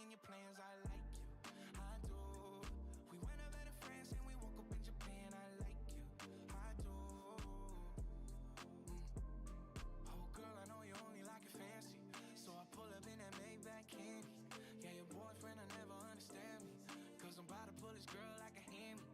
me in your plans, I like you, I do. We went over to France and we woke up in Japan, I like you, I do. Oh girl, I know you only like it fancy, so I pull up in that Maybach candy. Yeah, your boyfriend will never understand me, cause I'm about to pull this girl like a hammy.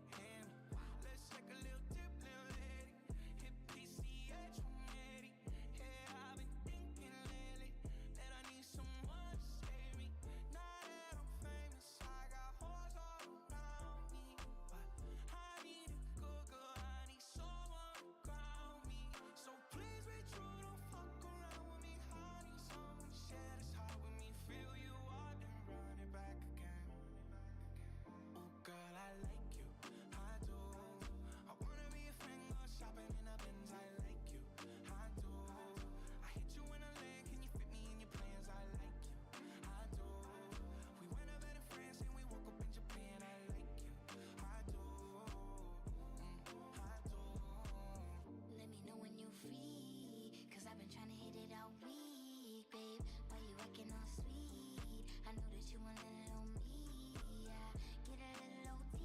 Let's take a little dip, little lady. Hit PCH from Eddie. Yeah, I've been thinking lately that I need someone to save me. Now that I'm famous, I got hoes all around me, but I need a good girl, I need someone to ground me. So please be true, don't fuck around with me. I need someone to share this heart with me. Feel you up and run it back again. Oh girl, I like you, I do. I wanna be a friend, go shopping in a Benz, I like you, I do. I hit you in a leg, can you fit me in your plans, I like you, I do. We went over to France and we woke up in Japan, I like you, I do, I do. Let me know when you're free, cause I've been trying to hit it all week, babe. Why you acting all sweet? I know that you want it on me, yeah. Get a little OT,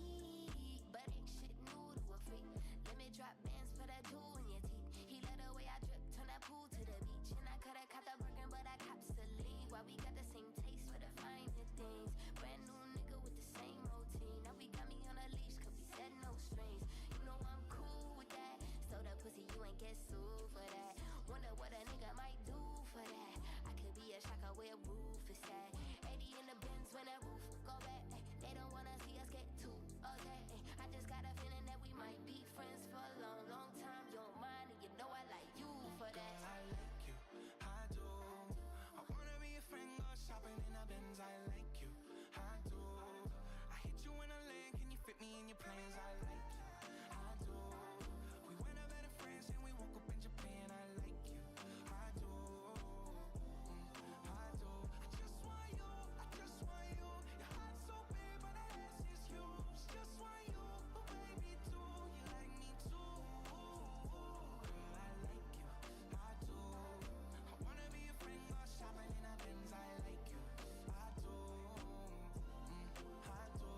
but ain't shit new to a freak. Let me drop bands for that jewel in your teeth. He let the way I drip, turn that pool to the beach. And I coulda caught the Birkin, but I cops the lead. Why we got the same taste for the finer things. Brand new nigga with the same routine. Now we got me on a leash, cause we said no strings. You know I'm cool with that. So the pussy, you ain't get sued for that. Wonder what a nigga might do for that. I could be a shocker where roof is at. 80 in the Benz when that roof go back. They don't wanna see us get too okay. I just got a feeling that we might be friends for a long, long time. You don't mind, and you know I like you for that. Girl, I like you, I do. I wanna be a friend, go shopping in a Benz, I like you, I do. I hit you in a lane, can you fit me in your plans, I like you, I do. We went over to France and we woke up in Japan, I like you, I do, I do. I just want you, I just want you. Your heart's so big, but that ass is huge. Just want you, oh baby, too. You like me too. Girl, I like you, I do. I wanna be a friend, go shopping in a Benz, I like you, I do, I do.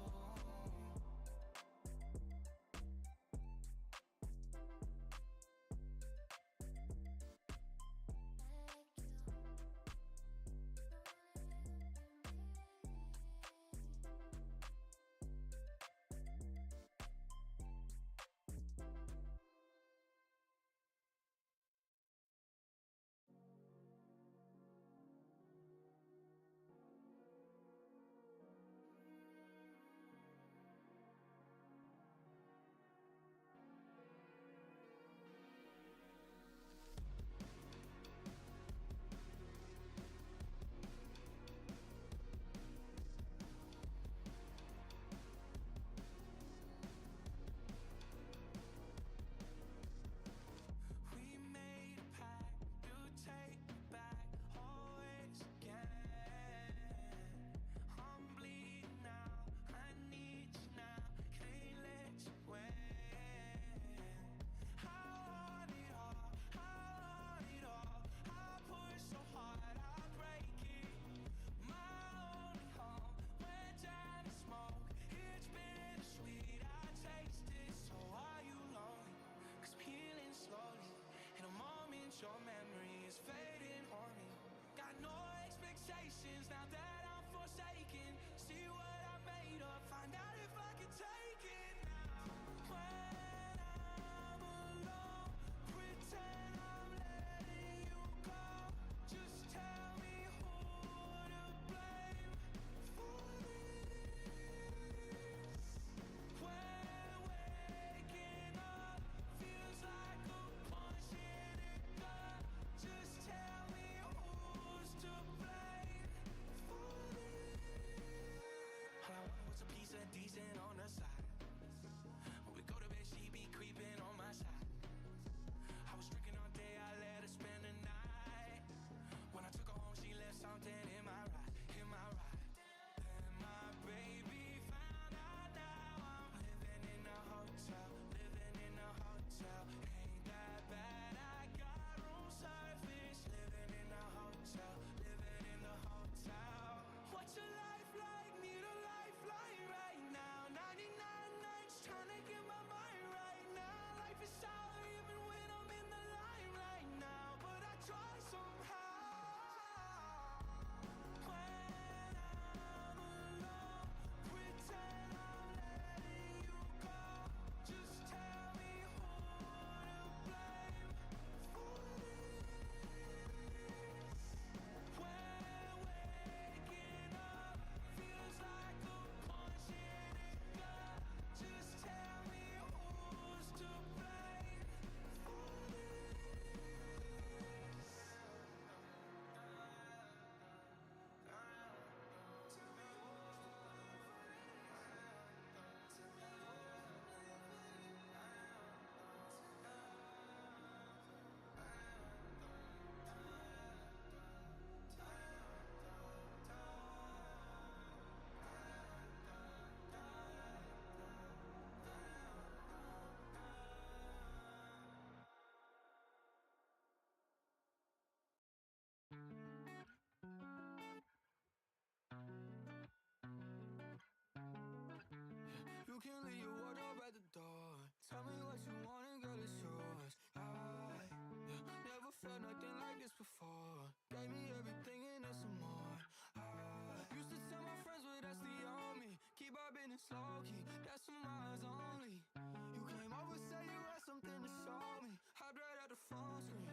You can leave your wardrobe at the door. Tell me what you want and girl, it's yours. Never felt nothing like this before. Gave me everything and then some more. I used to tell my friends, but that's the on me. Keep our business low key, that's some eyes only. You came over, say you had something to show me. Hopped right at the phone screen,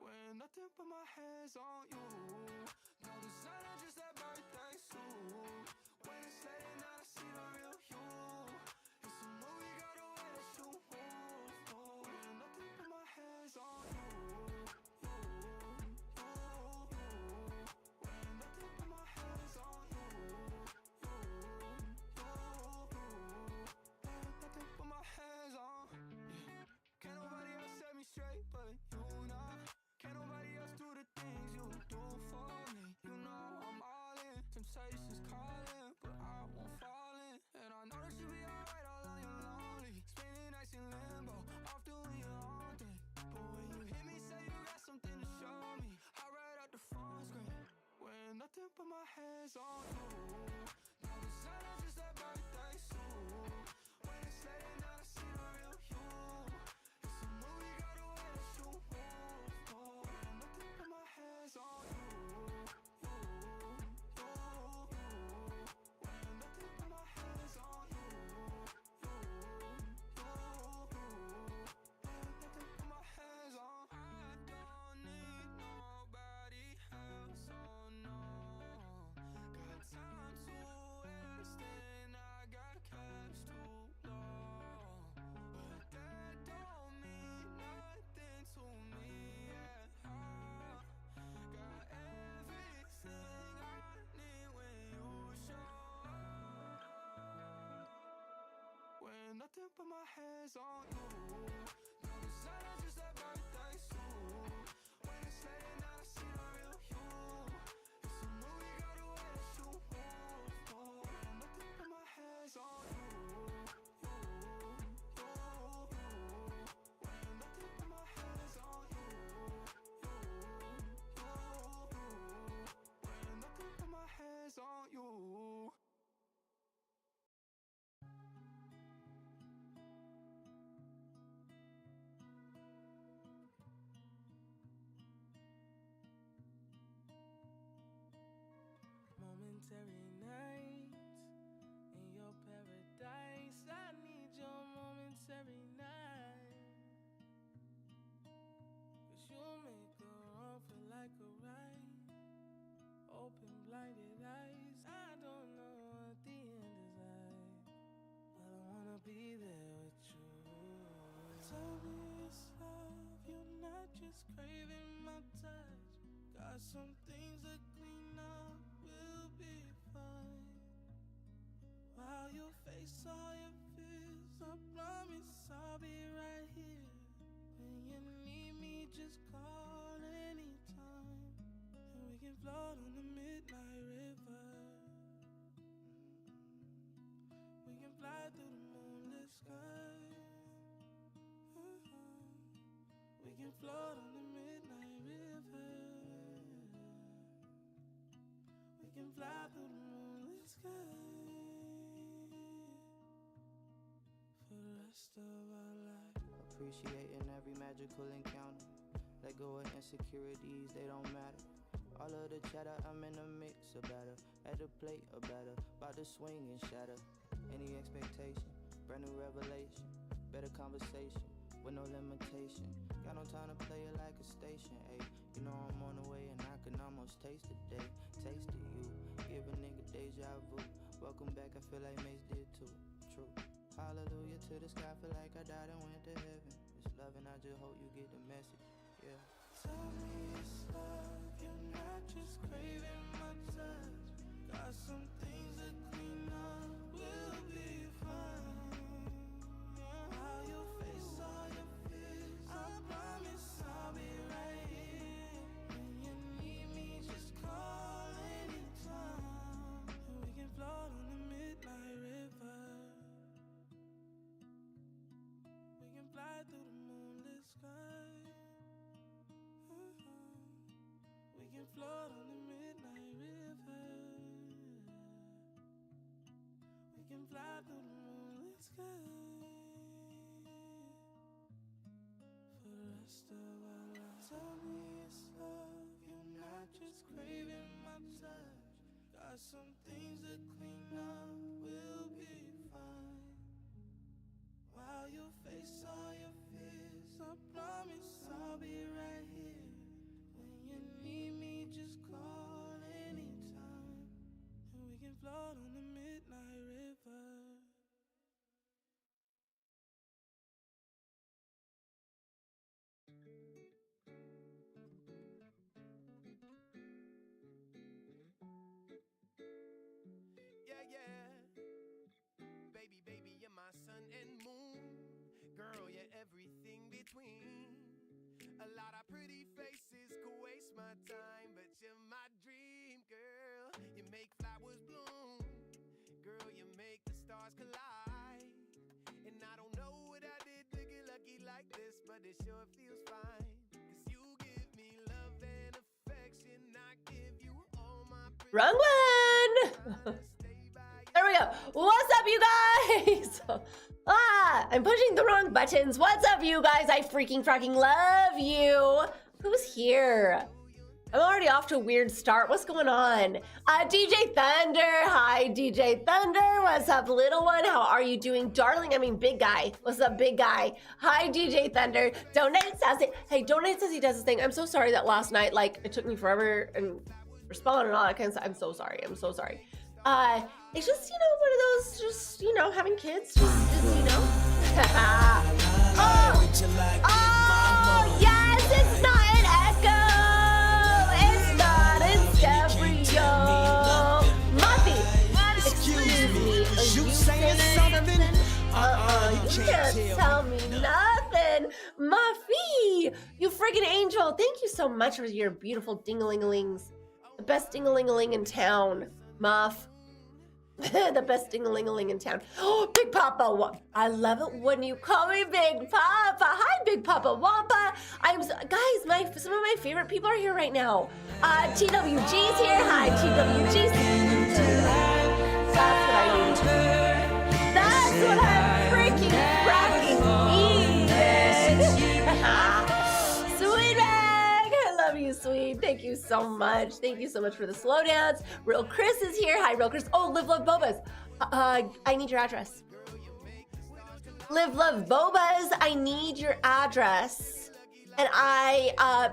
wearing nothing but my hands on you. No designer, just that birthday suit. When it's late at night, I see the real you. It's a movie, got the way that you move. Wearing nothing but my hands on you. Wearing nothing but my hands on you. Wearing nothing but my hands on. Can't nobody else set me straight, but you know. Can't nobody else do the things you do for me. You know I'm all in. Temptations calling, but I won't fall in. And I know that you'll be alright all on your lonely. Spending nights in limbo, off doing your own thing. But when you hear me say you got something to show me, I write out the phone screen, wearing nothing but my hands on you. No designer, just that birthday suit. When it's late at night, I see the real you. It's a movie, got the way that you move. Wearing nothing but my hands on you. Wearing nothing but my hands on you. Wearing nothing but my hands on. I don't need nobody else, oh no. Got time to waste and I got cash too long. But that don't mean nothing to me at all. Got everything I need when you show up. Wearing nothing but my hands on you. No designer, just that birthday suit. When it's late at night, I see the real you. It's a movie, got the way that you move. Wearing nothing but my hands on you. Wearing nothing but my hands on you. Wearing nothing but my hands on you. Momentary night in your paradise. I need your momentary night. 'Cause you'll make a wrong feel like a right. Open blinded eyes. I don't know what the end is like, but I wanna be there with you. Tell me it's love, you're not just craving my touch. Got some things to clean up, we'll be fine. While you face all your fears, I promise I'll be right here. When you need me, just call anytime. And we can float on the midnight river. We can fly through the moonlit sky. We can float on the midnight river. We can fly through the moonlit sky for the rest of our life. Appreciating every magical encounter. Let go of insecurities, they don't matter. All of the chatter, I'm in the mix, or better. At the plate, or better. About to swing and shatter any expectation. Brand new revelation, better conversation with no limitation. Got no time to play it like a station, ayy. You know I'm on the way and I can almost taste the day. Tasted you, give a nigga deja vu. Welcome back, I feel like Mace did too. True. Hallelujah to the sky, feel like I died and went to heaven. It's love and I just hope you get the message, yeah. Tell me it's love, you're not just craving my touch. Got some things to clean up, we'll be fine. While you face all your fears, I promise I'll be right here. When you need me, just call anytime. And we can float on the midnight river. We can fly through the moonlit sky. We can float on the midnight river. We can fly through the moonlit sky. sky for the rest of our lives. Tell me it's love, you're not just craving my touch. Got some things to clean up, we'll be fine. While you face all your fears, I promise I'll be right here. When you need me, just call anytime, and we can float on the midnight river. Yeah, yeah. Baby, baby, you're my sun and moon. Girl, you're everything between. A lot of pretty faces could waste my time, but you're my dream, girl. You make flowers bloom. Girl, you make the stars collide. And I don't know what I did to get lucky like this, but it sure feels fine. 'Cause you give me love and affection. I give you all my Wrong one. There we go. What's up, you guys? I'm pushing the wrong buttons. What's up, you guys? I freaking love you. Who's here? I'm already off to a weird start. What's going on? DJ Thunder. Hi, DJ Thunder. What's up, little one? How are you doing, darling? I mean, big guy. What's up, big guy? Hi, DJ Thunder. Donate Sassy. Hey, Donate Sassy does this thing. I'm so sorry that last night, like, it took me forever and respond and all that kind of stuff. I'm so sorry. I'm so sorry. It's just, you know, one of those, just, you know, having kids, just you know. Oh, yes, it's not an echo. It's not in stereo. Muffy, excuse me, are you saying something? You can't tell me nothing. Muffy, you friggin' angel. Thank you so much for your beautiful ding-a-ling-a-lings. The best ding-a-ling-a-ling in town, Muff. The best ding-a-ling-a-ling in town. Oh, Big Papa, I love it when you call me Big Papa. Hi, Big Papa Wampa. Guys, some of my favorite people are here right now. TWG's here. Hi, TWG's. That's what I need. That's what I'm freaking cracking needed. Sweet bag. I love you, sweet. Thank you so much. Thank you so much for the slow dance. Real Chris is here. Hi, Real Chris. Oh, Live Love Bobas. I need your address. Live Love Bobas, I need your address. And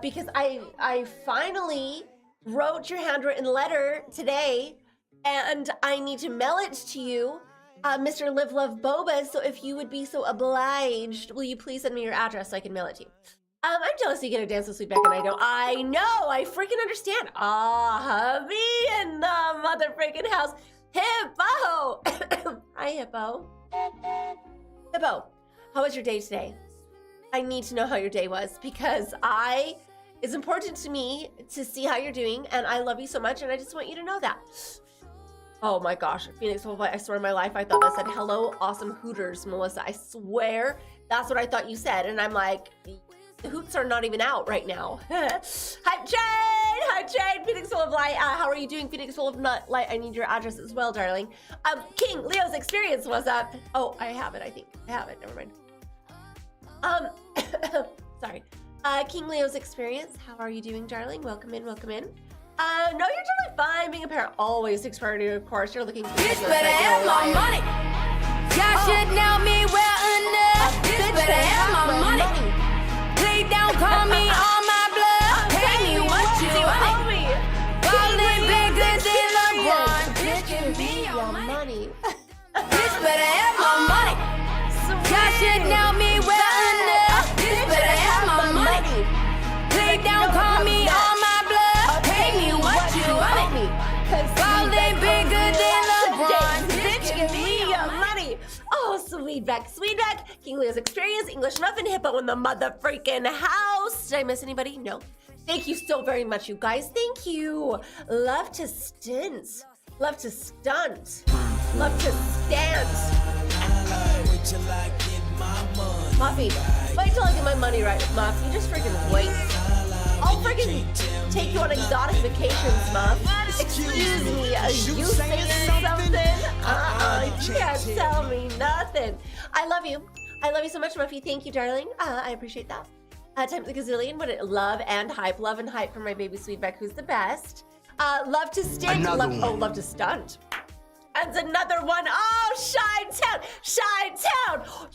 because I finally wrote your handwritten letter today, and I need to mail it to you, Mr. Live Love Bobas. So if you would be so obliged, will you please send me your address so I can mail it to you? I'm jealous you get a dance with Sweetback and I don't. I know, I freaking understand. Hubby in the mother freaking house. Hippo. Hi, Hippo. Hippo, how was your day today? I need to know how your day was because it's important to me to see how you're doing, and I love you so much, and I just want you to know that. Oh my gosh, Phoenix Wolf, I swear in my life I thought that said, hello, awesome Hooters, Melissa. I swear that's what I thought you said, and I'm like, the hoots are not even out right now. Hi, Jade! Hi, Jade! Phoenix Full of Light. How are you doing, Phoenix Full of Light? I need your address as well, darling. King Leo's Experience, what's up? Oh, I have it, I think. I have it, never mind. Sorry. King Leo's Experience, how are you doing, darling? Welcome in, welcome in. No, you're totally fine. Being a parent always takes priority, of course. You're looking for Bitch better have my money. Y'all should know me well enough. Bitch better have my money. Please don't call me on my blood. Pay me what you owe me. Ballin' bigger than LeBron. Bitch, give me your money. Bitch better have my money. Y'all should know me well enough. Bitch better have my money. Please don't call me on my blood. Pay me what you owe me. Ballin' bigger than LeBron. Bitch, give me your money. Oh, Sweetback, Sweetback, King Leo's Experience, English Muffin, Hippo in the mother freaking house. Did I miss anybody? No. Thank you so very much, you guys. Thank you. Love to stint. Love to stunt. Love to stand. Muffy, wait till I get my money right, Muff. You just freaking wait. I'll freaking take you on exotic vacations, Muff. Excuse me, are you saying something? You can't tell me nothing. I love you. I love you so much, Muffy. Thank you, darling. I appreciate that. Times a gazillion. What it, love and hype for my baby Sweetback, who's the best. Love to stick. Love to stunt. And another one. Oh, Chi-Town.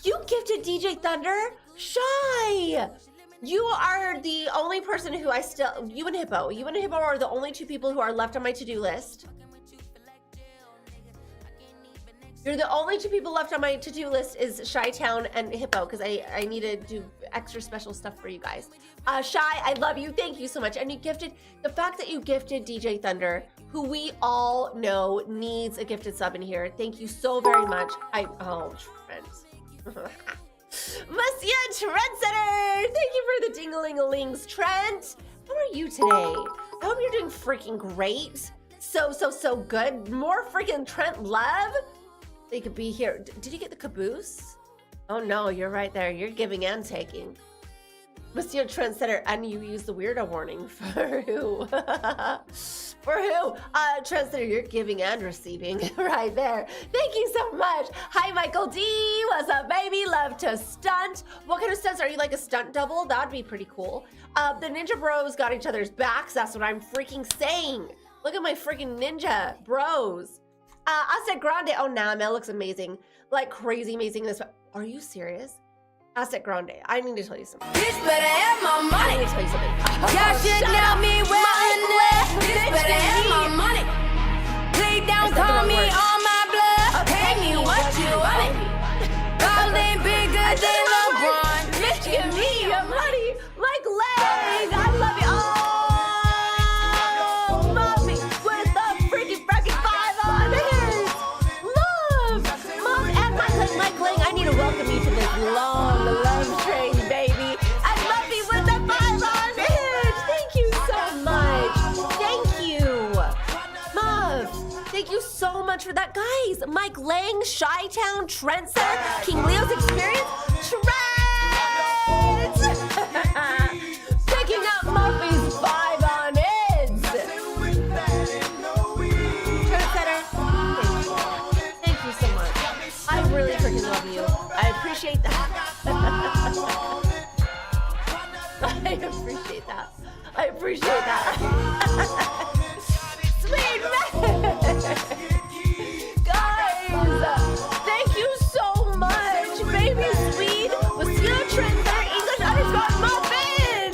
You gifted DJ Thunder? Shy. You are the only person who you and Hippo are the only two people who are left on my to-do list. You're the only two people left on my to-do list is Chi-Town and Hippo, because I need to do extra special stuff for you guys. Shy, I love you. Thank you so much. And the fact that you gifted DJ Thunder, who we all know needs a gifted sub in here. Thank you so very much. Trent. Monsieur Trendsetter, thank you for the ding-a-ling-a-lings. Trent, how are you today? I hope you're doing freaking great. So good. More freaking Trent love. They could be here. Did you get the caboose? Oh no, you're right there. You're giving and taking. Monsieur Trendsetter, and you use the weirdo warning for who? For who? Trendsetter, you're giving and receiving right there. Thank you so much. Hi, Michael D. What's up, baby? Love to stunt. What kind of stunts? Are you like a stunt double? That'd be pretty cool. The Ninja Bros got each other's backs. That's what I'm freaking saying. Look at my freaking Ninja Bros. Aztec Grande. Oh, nah, man, looks amazing. Like crazy amazing. Are you serious? Aztec Grande. I need to tell you something. Bitch better have my money. I need to tell you something. Y'all should know me well enough. Bitch better have my money. Please don't call me on my blood. Pay me what you want. Ballin' bigger than LeBron. Bitch, give me your money like legs. I love you. Oh, mommy, with the freaking 5 on his. Mom, and Mike Lang, I need to welcome you to this long love train, baby. And Muffy with the 5 on his. Thank you so much. Thank you. Muff, thank you so much for that. Guys, Mike Lang, Chi-Town, Trendsetter, King Leo's Experience, Trent! Picking up Muffy's 5 on his. Trendsetter, thank you so much. I really freaking love you. I appreciate that. I appreciate that. Sweet man. Guys, thank you so much. Baby Sweet, Monsieur Trendsetter, English _ Muffin.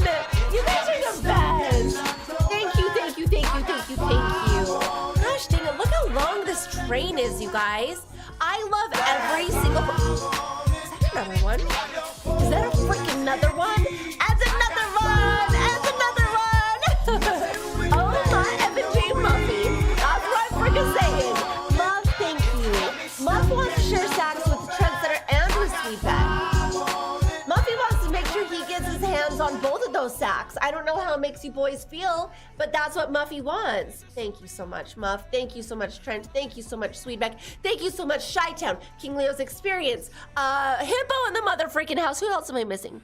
You guys are the best. Thank you. Gosh dang it, look how long this train is, you guys. I love every single... Is that another one? Is that a freaking another one? And another one! Oh my Evan J. Muffy. That's what I'm freaking saying. Muff, thank you. Muff wants to share sacks with Trendsetter and with Sweetback. Muffy wants to make sure he gets his hands on both of those sacks. I don't know how it makes you boys feel, but that's what Muffy wants. Thank you so much, Muff. Thank you so much, Trent. Thank you so much, Sweetback. Thank you so much, Chi-Town, King Leo's Experience, Hippo in the mother freaking house. Who else am I missing?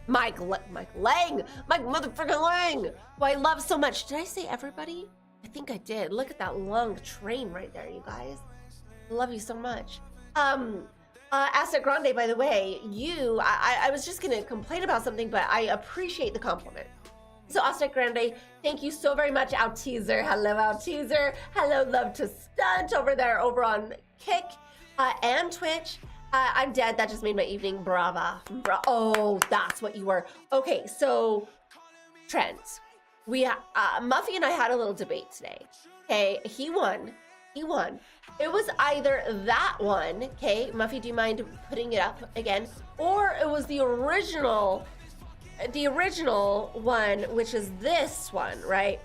Mike Lang, Mike motherfucking Lang, who I love so much. Did I say everybody? I think I did. Look at that long train right there, you guys. I love you so much. Aztec Grande, by the way, I was just gonna complain about something, but I appreciate the compliment. So Aztec Grande, thank you so very much. Out Teaser, hello Out Teaser, hello Love to Stunt over there over on Kick and Twitch. I'm dead. That just made my evening. Brava. Oh, that's what you were. Okay, so Trent, Muffy and I had a little debate today. Okay, he won. It was either that one. Okay, Muffy, do you mind putting it up again? Or it was the original one, which is this one, right?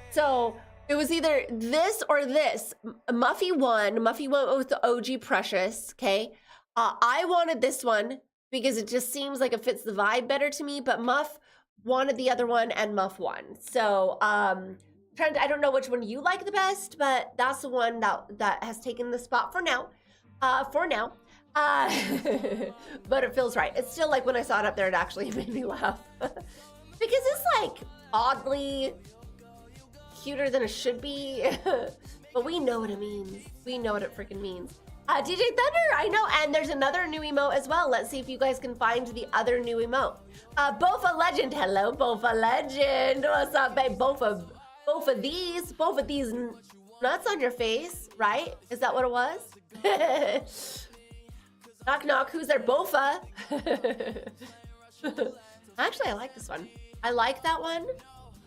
So it was either this or this. Muffy won. Muffy went with the OG Precious. Okay. I wanted this one because it just seems like it fits the vibe better to me, but Muff wanted the other one and Muff won. So, Trent, I don't know which one you like the best, but that's the one that has taken the spot for now. But it feels right. It's still like when I saw it up there, it actually made me laugh because it's like oddly cuter than it should be. but we know what it means. We know what it freaking means. DJ Thunder, I know, and there's another new emote as well. Let's see if you guys can find the other new emote. Bofa Legend, hello, Bofa Legend. What's up, babe? Both of these nuts on your face, right? Is that what it was? Knock, knock, who's there? Bofa. Actually, I like this one. I like that one.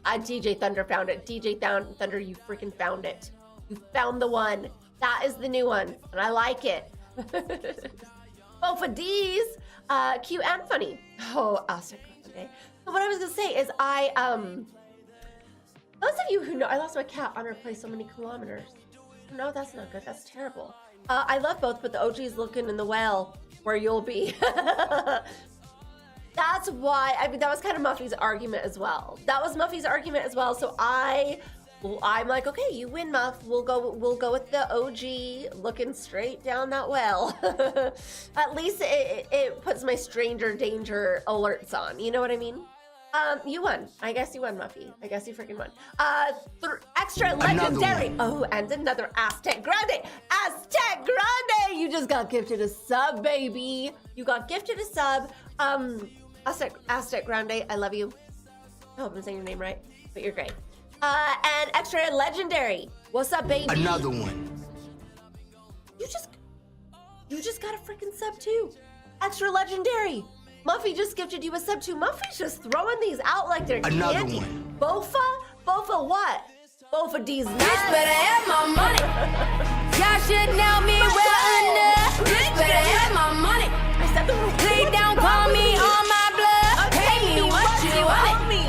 DJ Thunder found it. DJ Thunder, you freaking found it. You found the one. That is the new one, and I like it. Both of these, cute and funny. Oh, okay. So what I was gonna say is those of you who know, I lost my cat on her place so many kilometers. No, that's not good. That's terrible. I love both, but the OG is looking in the well where you'll be. That's why, I mean, that was kind of Muffy's argument as well. That was Muffy's argument as well. So I'm like, okay, you win, Muff. We'll go with the OG looking straight down that well. At least it puts my stranger danger alerts on. You know what I mean? You won. I guess you won, Muffy. I guess you freaking won. Extra legendary. Oh, and another Aztec Grande. Aztec Grande. You just got gifted a sub, baby. You got gifted a sub. Aztec Grande, I love you. I hope I'm saying your name right, but you're great. And extra legendary. What's up, baby? Another one. You just got a freaking sub too. Extra legendary. Muffy just gifted you a sub too. Muffy's just throwing these out like they're another candy. One. Bofa what? Bofa D's nuts. Bitch better have my money. Y'all should know me well enough. Bitch better have my money. I said the wrong. Lay down, call me on my blood. Pay me what you want. Me.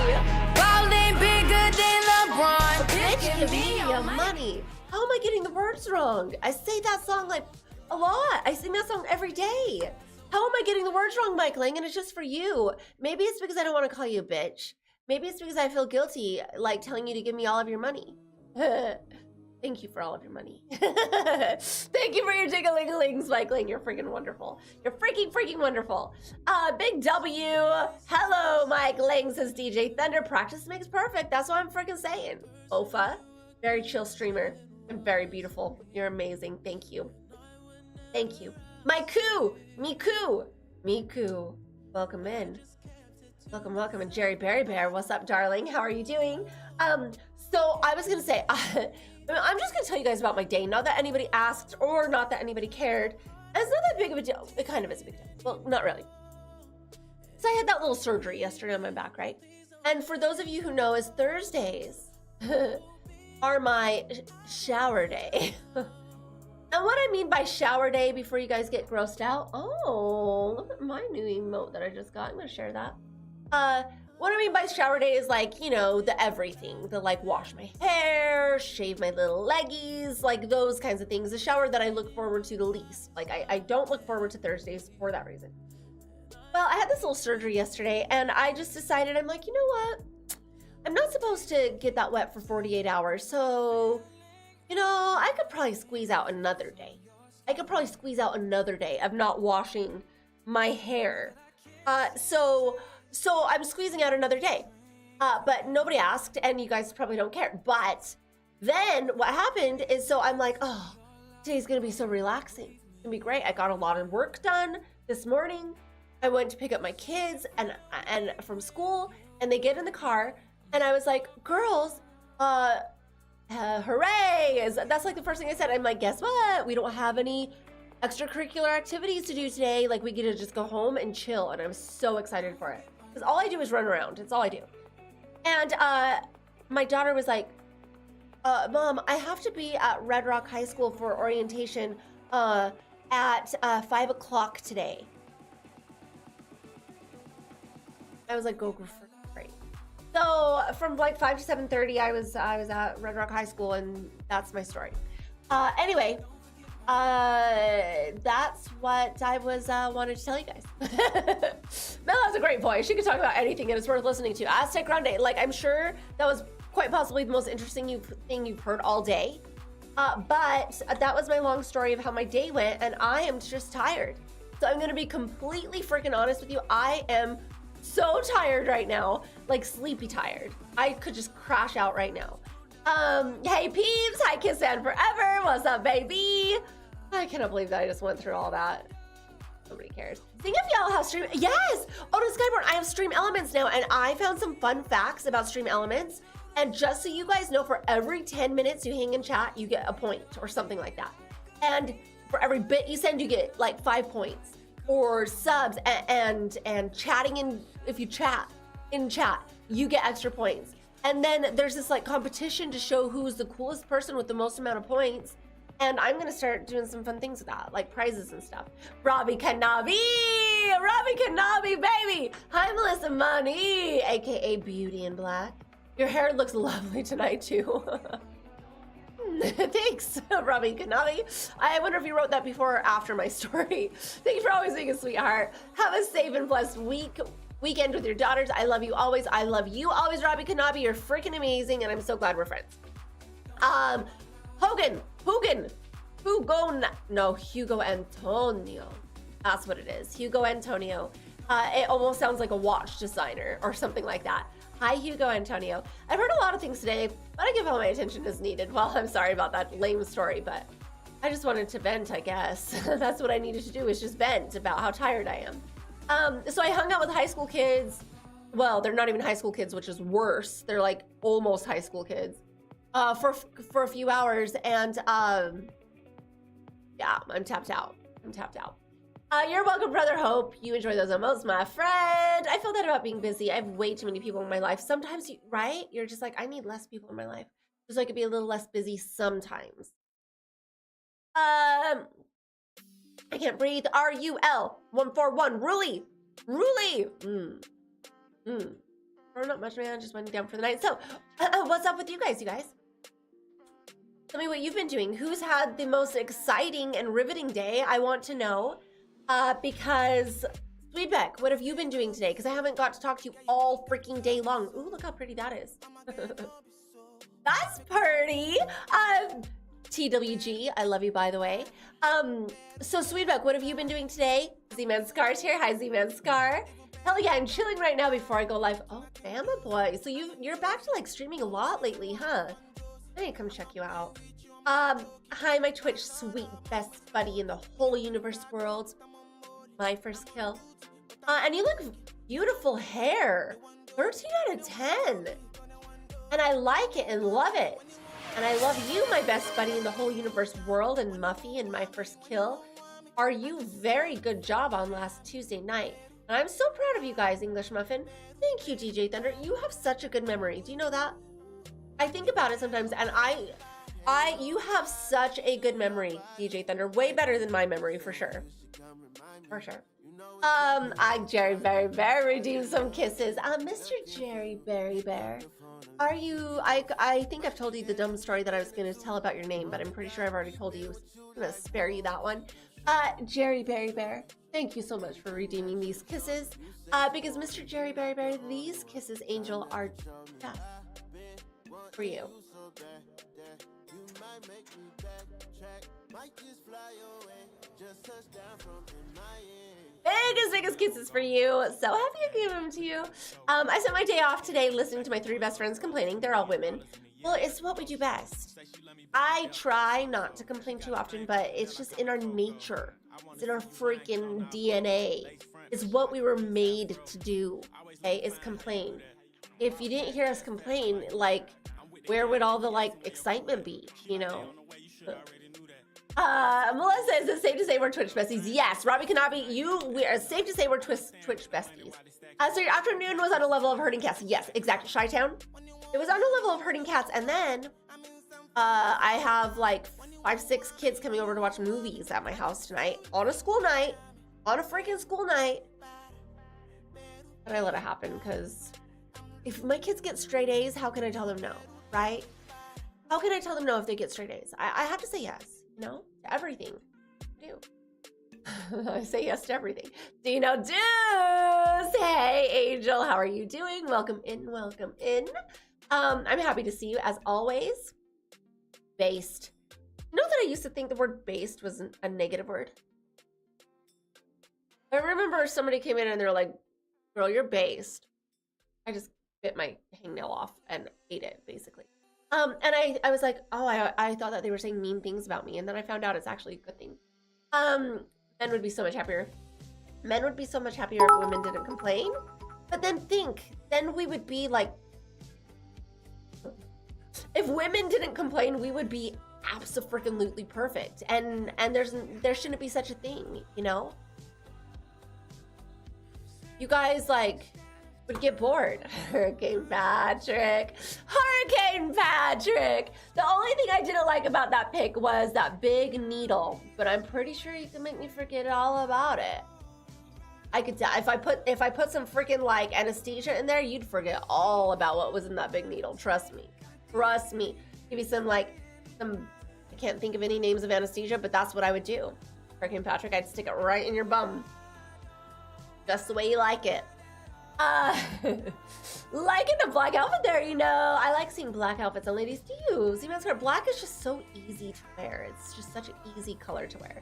Ballin' bigger than LeBron. Bitch, Give me your money. How am I getting the words wrong? I say that song like a lot. I sing that song every day. How am I getting the words wrong, Mike Lang? And it's just for you. Maybe it's because I don't want to call you a bitch. Maybe it's because I feel guilty, like telling you to give me all of your money. Thank you for all of your money. Thank you for your jiggle-lings, Mike Lang. You're freaking wonderful. You're freaking wonderful. Big W. Hello, Mike Lang, says DJ Thunder. Practice makes perfect. That's what I'm freaking saying. Ofa, very chill streamer and very beautiful. You're amazing. Thank you. Thank you. Miku. Welcome in. Welcome. And Jerry Berry Bear, what's up, darling? How are you doing? So I was gonna say, I'm just gonna tell you guys about my day. Not that anybody asked or not that anybody cared. And it's not that big of a deal. It kind of is a big deal. Well, not really. So I had that little surgery yesterday on my back, right? And for those of you who know, is Thursdays are my shower day. And what I mean by shower day, before you guys get grossed out, oh, look at my new emote that I just got. I'm gonna share that. What I mean by shower day is like, you know, the everything, the like wash my hair, shave my little leggies, like those kinds of things. The shower that I look forward to the least. Like I don't look forward to Thursdays for that reason. Well, I had this little surgery yesterday and I just decided, I'm like, you know what? I'm not supposed to get that wet for 48 hours. So, you know, I could probably squeeze out another day. Of not washing my hair. So I'm squeezing out another day. But nobody asked and you guys probably don't care. But then what happened is, so I'm like, oh, today's gonna be so relaxing. It's gonna be great. I got a lot of work done this morning. I went to pick up my kids and from school and they get in the car and I was like, girls, hooray! That's like the first thing I said. I'm like, guess what? We don't have any extracurricular activities to do today. Like we get to just go home and chill. And I'm so excited for it. Because all I do is run around. It's all I do. And my daughter was like, Mom, I have to be at Red Rock High School for orientation at 5 o'clock today. I was like, go for great. So from like 5 to 7:30, I was at Red Rock High School, and that's my story. Anyway, that's what I was wanted to tell you guys. Mel has a great voice. She can talk about anything, and it's worth listening to. Aztec Grande, like I'm sure that was quite possibly the most interesting thing you've heard all day. But that was my long story of how my day went, and I am just tired. So I'm gonna be completely freaking honest with you. I am so tired right now, like sleepy tired. I could just crash out right now. Hey peeps, hi Kiss and Forever. What's up, baby? I cannot believe that I just went through all that. Nobody cares. Think if y'all have stream, yes! Oh, to Skyborn, I have Stream Elements now, and I found some fun facts about Stream Elements. And just so you guys know, for every 10 minutes you hang in chat, you get a point or something like that. And for every bit you send, you get like 5 points. Or subs and chatting in, if you chat in chat, you get extra points. And then there's this like competition to show who's the coolest person with the most amount of points. And I'm gonna start doing some fun things with that, like prizes and stuff. Robbie Kanabi, baby. Hi, Melissa Money, AKA Beauty in Black. Your hair looks lovely tonight too. Thanks, Robbie Kanabi. I wonder if you wrote that before or after my story. Thank you for always being a sweetheart. Have a safe and blessed weekend with your daughters. I love you always. I love you always, Robbie Kanabi. You're freaking amazing, and I'm so glad we're friends. Hugo Antonio. That's what it is. Hugo Antonio. It almost sounds like a watch designer or something like that. Hi, Hugo Antonio. I've heard a lot of things today, but I give all my attention as needed. Well, I'm sorry about that lame story, but I just wanted to vent, I guess. That's what I needed to do, is just vent about how tired I am. So I hung out with high school kids. Well, they're not even high school kids, which is worse. They're like almost high school kids for a few hours. And yeah, I'm tapped out. You're welcome, Brother Hope. You enjoy those emotes, my friend. I feel that about being busy. I have way too many people in my life. Sometimes, right? You're just like, I need less people in my life, just so I could be a little less busy sometimes. I can't breathe. RUL 141. Ruli. Not much, man. Just winding down for the night. So, what's up with you guys? Tell me what you've been doing. Who's had the most exciting and riveting day? I want to know. Because Sweetbeck, what have you been doing today? Because I haven't got to talk to you all freaking day long. Ooh, look how pretty that is. That's pretty. TWG, I love you, by the way. So Sweetbeck, what have you been doing today? Z-Man Scar's here. Hi, Z-Man Scar. Hell yeah, I'm chilling right now before I go live. Oh, Bama boy. So you're back to like streaming a lot lately, huh? I need to come check you out. Hi, my Twitch sweet best buddy in the whole universe world. My first kill. And you look beautiful hair. 13 out of 10. And I like it and love it. And I love you, my best buddy in the whole universe world, and Muffy and my first kill. Are you very good job on last Tuesday night. And I'm so proud of you guys, English Muffin. Thank you, DJ Thunder. You have such a good memory. Do you know that? I think about it sometimes, and you have such a good memory, DJ Thunder. Way better than my memory, for sure. For sure. Jerry Berry Bear redeemed some kisses. Mr. Jerry Berry Bear, are you, I think I've told you the dumb story that I was going to tell about your name, but I'm pretty sure I've already told you. I'm going to spare you that one. Jerry Berry Bear, thank you so much for redeeming these kisses. Because Mr. Jerry Berry Bear, these kisses, Angel, are just for you. Biggest kisses for you. So happy I gave them to you. I spent my day off today listening to my 3 best friends complaining. They're all women. Well, it's what we do best. I try not to complain too often, but it's just in our nature. It's in our freaking DNA. It's what we were made to do, okay, is complain. If you didn't hear us complain, like, where would all the, like, excitement be, you know? Melissa, is it safe to say we're Twitch besties? Yes, Robbie Kanabi, we are safe to say we're Twitch besties. So your afternoon was on a level of herding cats. Yes, exactly. Chi-Town. It was on a level of herding cats, and then I have like 5-6 kids coming over to watch movies at my house tonight on a school night, on a freaking school night. But I let it happen because if my kids get straight A's, how can I tell them no, right? How can I tell them no if they get straight A's? I have to say yes. No, to everything. I do. I say yes to everything. Dino Deuce! Hey, Angel, how are you doing? Welcome in, welcome in. I'm happy to see you as always. Based. You know that I used to think the word based was a negative word? I remember somebody came in and they're like, girl, you're based. I just bit my hangnail off and ate it, basically. And I was like, oh, I thought that they were saying mean things about me, and then I found out it's actually a good thing. Men would be so much happier. Men would be so much happier if women didn't complain. But then then we would be like, if women didn't complain, we would be abso-freaking-lutely perfect. And there shouldn't be such a thing, you know? You guys like would get bored. Hurricane Patrick. Hurricane Patrick. The only thing I didn't like about that pic was that big needle, but I'm pretty sure you can make me forget all about it. I could tell if I put some freaking like anesthesia in there, you'd forget all about what was in that big needle. Trust me. Trust me. Give you some I can't think of any names of anesthesia, but that's what I would do. Hurricane Patrick, I'd stick it right in your bum. Just the way you like it. Liking the black outfit there, you know. I like seeing black outfits on ladies too. See, mascara black is just so easy to wear. It's just such an easy color to wear.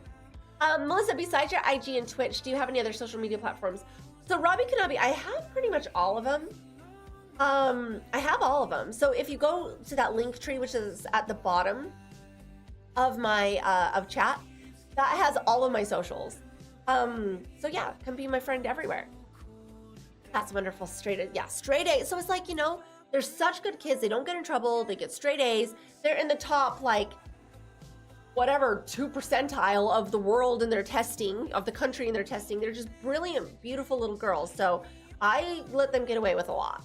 Melissa, besides your IG and Twitch, do you have any other social media platforms? So Robbie Kanabi, I have pretty much all of them. I have all of them. So if you go to that link tree, which is at the bottom of my of chat, that has all of my socials. So yeah, come be my friend everywhere. That's wonderful. Straight A. So it's like, you know, they're such good kids. They don't get in trouble. They get straight A's. They're in the top, like, whatever, 2 percentile of the world in their testing, of the country in their testing. They're just brilliant, beautiful little girls. So I let them get away with a lot.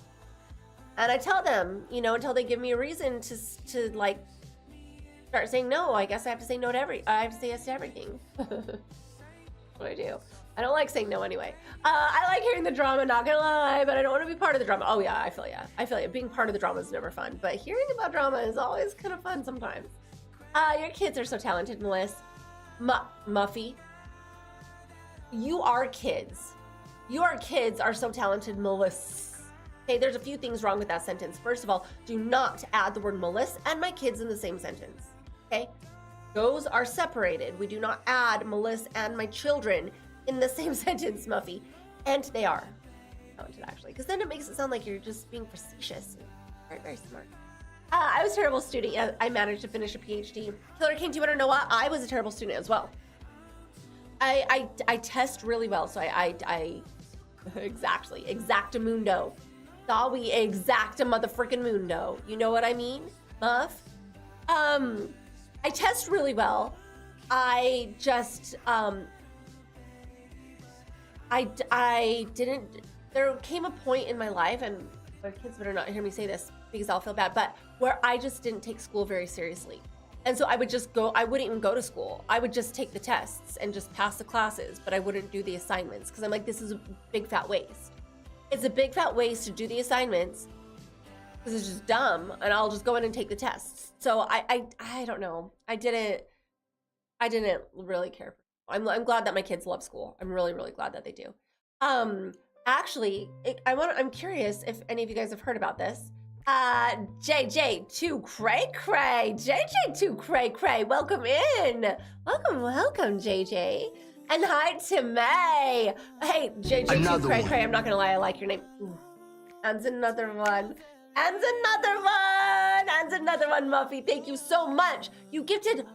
And I tell them, you know, until they give me a reason to like, start saying no. I guess I have to say no to I have to say yes to everything. What I do. I don't like saying no anyway. I like hearing the drama, not gonna lie, but I don't want to be part of the drama. Oh yeah, I feel ya. I feel ya. Being part of the drama is never fun, but hearing about drama is always kind of fun sometimes. Your kids are so talented, Melissa. Muffy. You are kids. Your kids are so talented, Melissa. Okay, there's a few things wrong with that sentence. First of all, do not add the word Melissa and my kids in the same sentence. Okay? Those are separated. We do not add Melissa and my children in the same sentence, Muffy. And they are talented, actually, because then it makes it sound like you're just being facetious. Very, very smart. I was a terrible student. Yeah, I managed to finish a PhD. Killer King, do you want to know what? I was a terrible student as well. I test really well, so I exactly, exactamundo. Dawi exacta motherfucking mundo. You know what I mean, Muff? I test really well. I just, I didn't, there came a point in my life, and my kids better not hear me say this because I'll feel bad, but where I just didn't take school very seriously. And so I would just go, I wouldn't even go to school. I would just take the tests and just pass the classes, but I wouldn't do the assignments because I'm like, this is a big fat waste. It's a big fat waste to do the assignments because it's just dumb, and I'll just go in and take the tests. So I don't know. I didn't really care. I'm glad that my kids love school. I'm really, really glad that they do. Actually, I'm curious if any of you guys have heard about this. JJ2 Cray Cray. JJ2 Cray Cray. Welcome in. Welcome, JJ. And hi to May. Hey, JJ2 Cray Cray. I'm not gonna lie, I like your name. And another one. And another one, Muffy. Thank you so much. You gifted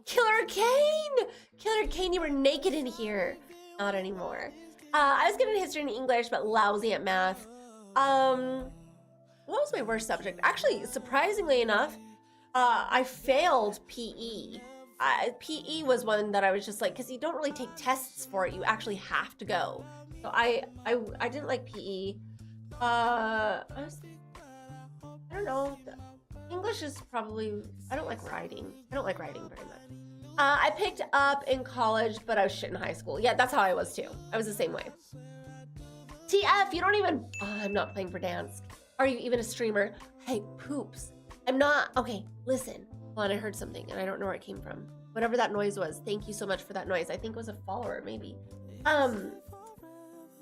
Killer Kane. Killer Kane, you were naked in here. Not anymore. I was good at history and English, but lousy at math. What was my worst subject? Actually, surprisingly enough, I failed PE. PE was one that I was just like, because you don't really take tests for it. You actually have to go. So I didn't like PE. I don't know. English is probably, I don't like writing. I don't like writing very much. I picked up in college, but I was shit in high school. Yeah, that's how I was too. I was the same way. TF, you don't even, I'm not playing for dance. Are you even a streamer? Hey, poops. I'm not, okay, listen. Hold on, I heard something and I don't know where it came from. Whatever that noise was, thank you so much for that noise. I think it was a follower, maybe.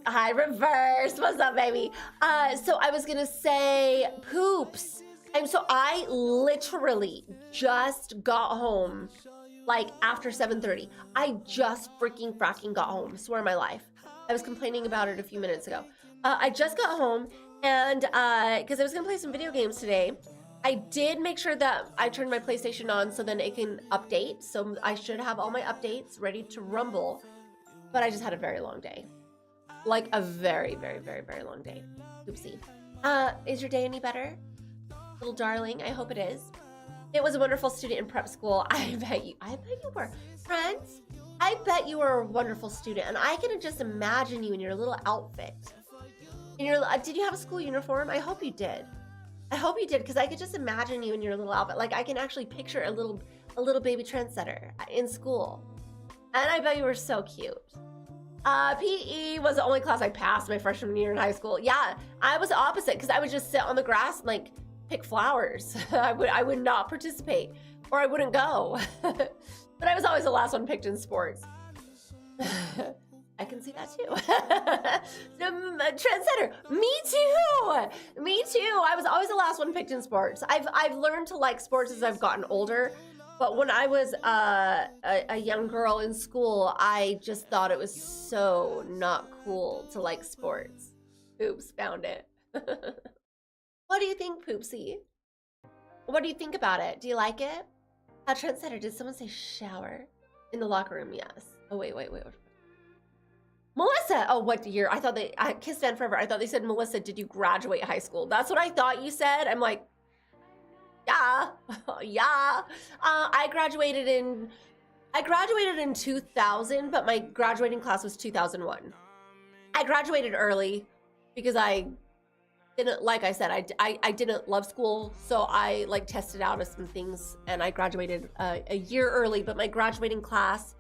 Hi, Reverse, what's up, baby? So I was gonna say, poops. I literally just got home, like after 7:30. I just freaking got home, swear my life. I was complaining about it a few minutes ago. I just got home and because I was gonna play some video games today, I did make sure that I turned my PlayStation on so then it can update. So I should have all my updates ready to rumble, but I just had a very long day. Like a very, very, very, very long day. Oopsie. Is your day any better? Little darling, I hope it is. It was a wonderful student in prep school. I bet you were. Friends, I bet you were a wonderful student, and I can just imagine you in your little outfit. Did you have a school uniform? I hope you did. I hope you did, because I could just imagine you in your little outfit. Like, I can actually picture a little baby trendsetter in school. And I bet you were so cute. PE was the only class I passed my freshman year in high school. Yeah, I was the opposite, because I would just sit on the grass and like pick flowers. I would not participate, or I wouldn't go. But I was always the last one picked in sports. I can see that too. Trendsetter. Me too. Me too. I was always the last one picked in sports. I've learned to like sports as I've gotten older. But when I was a young girl in school, I just thought it was so not cool to like sports. Oops, found it. What do you think, Poopsie? What do you think about it? Do you like it? Trendsetter, did someone say shower? In the locker room, yes. Oh, wait. Melissa! Oh, what year? I thought Kiss Fan Forever. I thought they said, Melissa, did you graduate high school? That's what I thought you said. I'm like, yeah. Yeah. I graduated in 2000, but my graduating class was 2001. I graduated early because I didn't, like I said, I didn't love school, so I like tested out of some things, and I graduated a year early, but my graduating class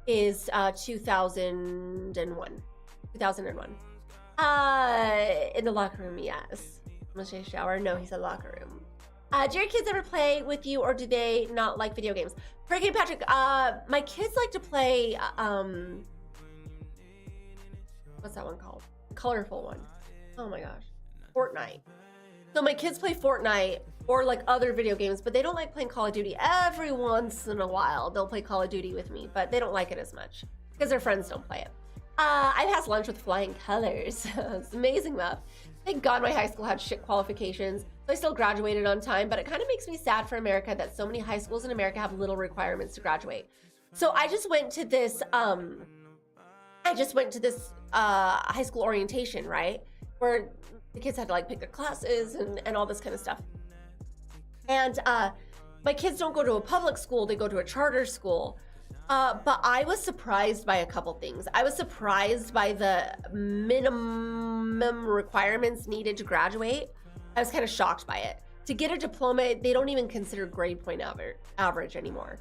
is 2001. In the locker room, yes. I'm gonna say shower. No, he said locker room. Do your kids ever play with you, or do they not like video games? Freaking Patrick, my kids like to play, what's that one called? The colorful one. Oh my gosh. Fortnite. So my kids play Fortnite or like other video games, but they don't like playing Call of Duty. Every once in a while, they'll play Call of Duty with me, but they don't like it as much because their friends don't play it. I passed lunch with flying colors. It's amazing, Muff. Thank God my high school had shit qualifications. So I still graduated on time, but it kind of makes me sad for America that so many high schools in America have little requirements to graduate. So I just went to this, high school orientation, right? Where the kids had to like pick their classes and all this kind of stuff. And my kids don't go to a public school, they go to a charter school. But I was surprised by a couple things. I was surprised by the minimum requirements needed to graduate. I was kind of shocked by it. To get a diploma, they don't even consider grade point average anymore.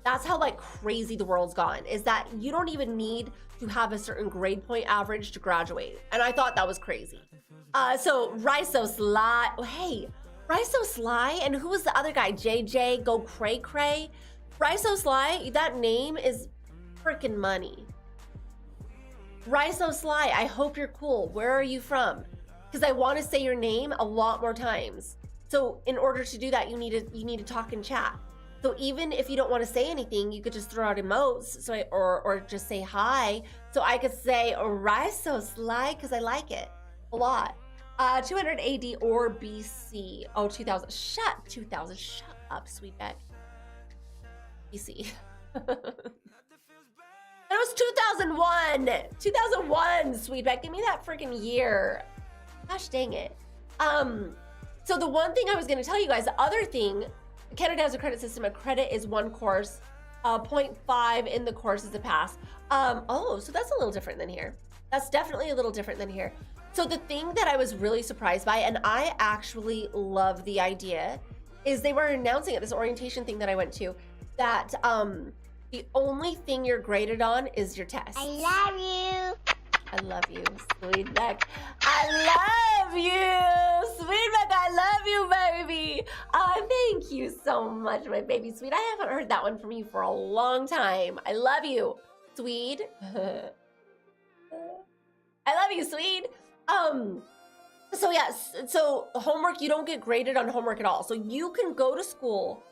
That's how like crazy the world's gone, is that you don't even need to have a certain grade point average to graduate. And I thought that was crazy. So Riso Sly, oh, hey, Riso Sly, and who was the other guy? JJ, Go Cray Cray. Riso Sly, that name is freaking money. Riso Sly, I hope you're cool. Where are you from? Because I want to say your name a lot more times. So in order to do that, you need to talk and chat. So even if you don't want to say anything, you could just throw out emotes, or just say hi. So I could say Riso Sly because I like it a lot. 200 AD or BC. Oh, 2000. Shut up, Sweetback. BC. That was 2001. 2001, Sweetback. Give me that freaking year. Gosh dang it. So the one thing I was going to tell you guys, the other thing, Canada has a credit system. A credit is one course. 0.5 in the course is a pass. Oh, so that's a little different than here. That's definitely a little different than here. So the thing that I was really surprised by, and I actually love the idea, is they were announcing at this orientation thing that I went to that the only thing you're graded on is your test. I love you. I love you, Sweetback. I love you, Sweetback. I love you, baby. Thank you so much, my baby sweet. I haven't heard that one from you for a long time. I love you, Sweet. I love you, Sweet. So yes, so homework, you don't get graded on homework at all. So you can go to school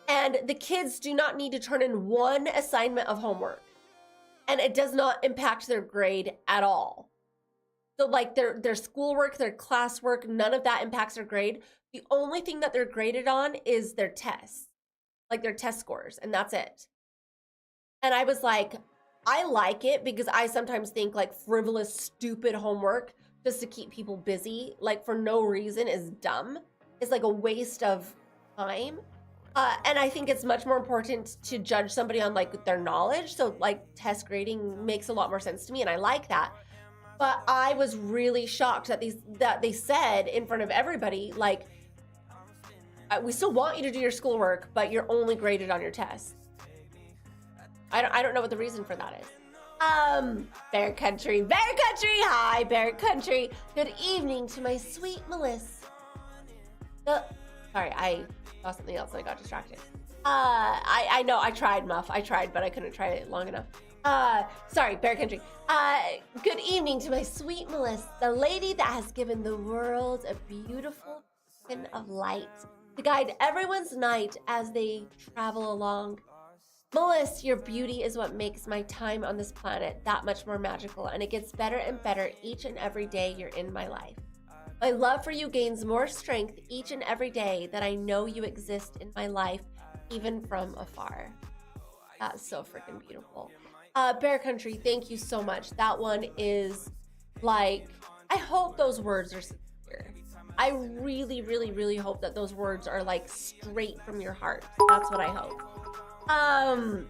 and the kids do not need to turn in one assignment of homework. And it does not impact their grade at all. So like their schoolwork, their classwork, none of that impacts their grade. The only thing that they're graded on is their tests, like their test scores, and that's it. And I was like, I like it because I sometimes think like frivolous, stupid homework just to keep people busy, like for no reason, is dumb. It's like a waste of time. And I think it's much more important to judge somebody on like their knowledge. So like test grading makes a lot more sense to me, and I like that. But I was really shocked that they said in front of everybody, like, we still want you to do your schoolwork, but you're only graded on your tests. I don't know what the reason for that is. Bear Country, hi, Bear Country. Good evening to my sweet Melissa. Sorry, I saw something else and I got distracted. I know, I tried, Muff. I tried, but I couldn't try it long enough. Sorry, Bear Country. Good evening to my sweet Melissa, the lady that has given the world a beautiful beacon of light to guide everyone's night as they travel along. Melissa, your beauty is what makes my time on this planet that much more magical, and it gets better and better each and every day you're in my life. My love for you gains more strength each and every day that I know you exist in my life, even from afar. That's so freaking beautiful. Bear Country, thank you so much. That one is like, I hope those words are sincere. I really, really, really hope that those words are like straight from your heart. That's what I hope.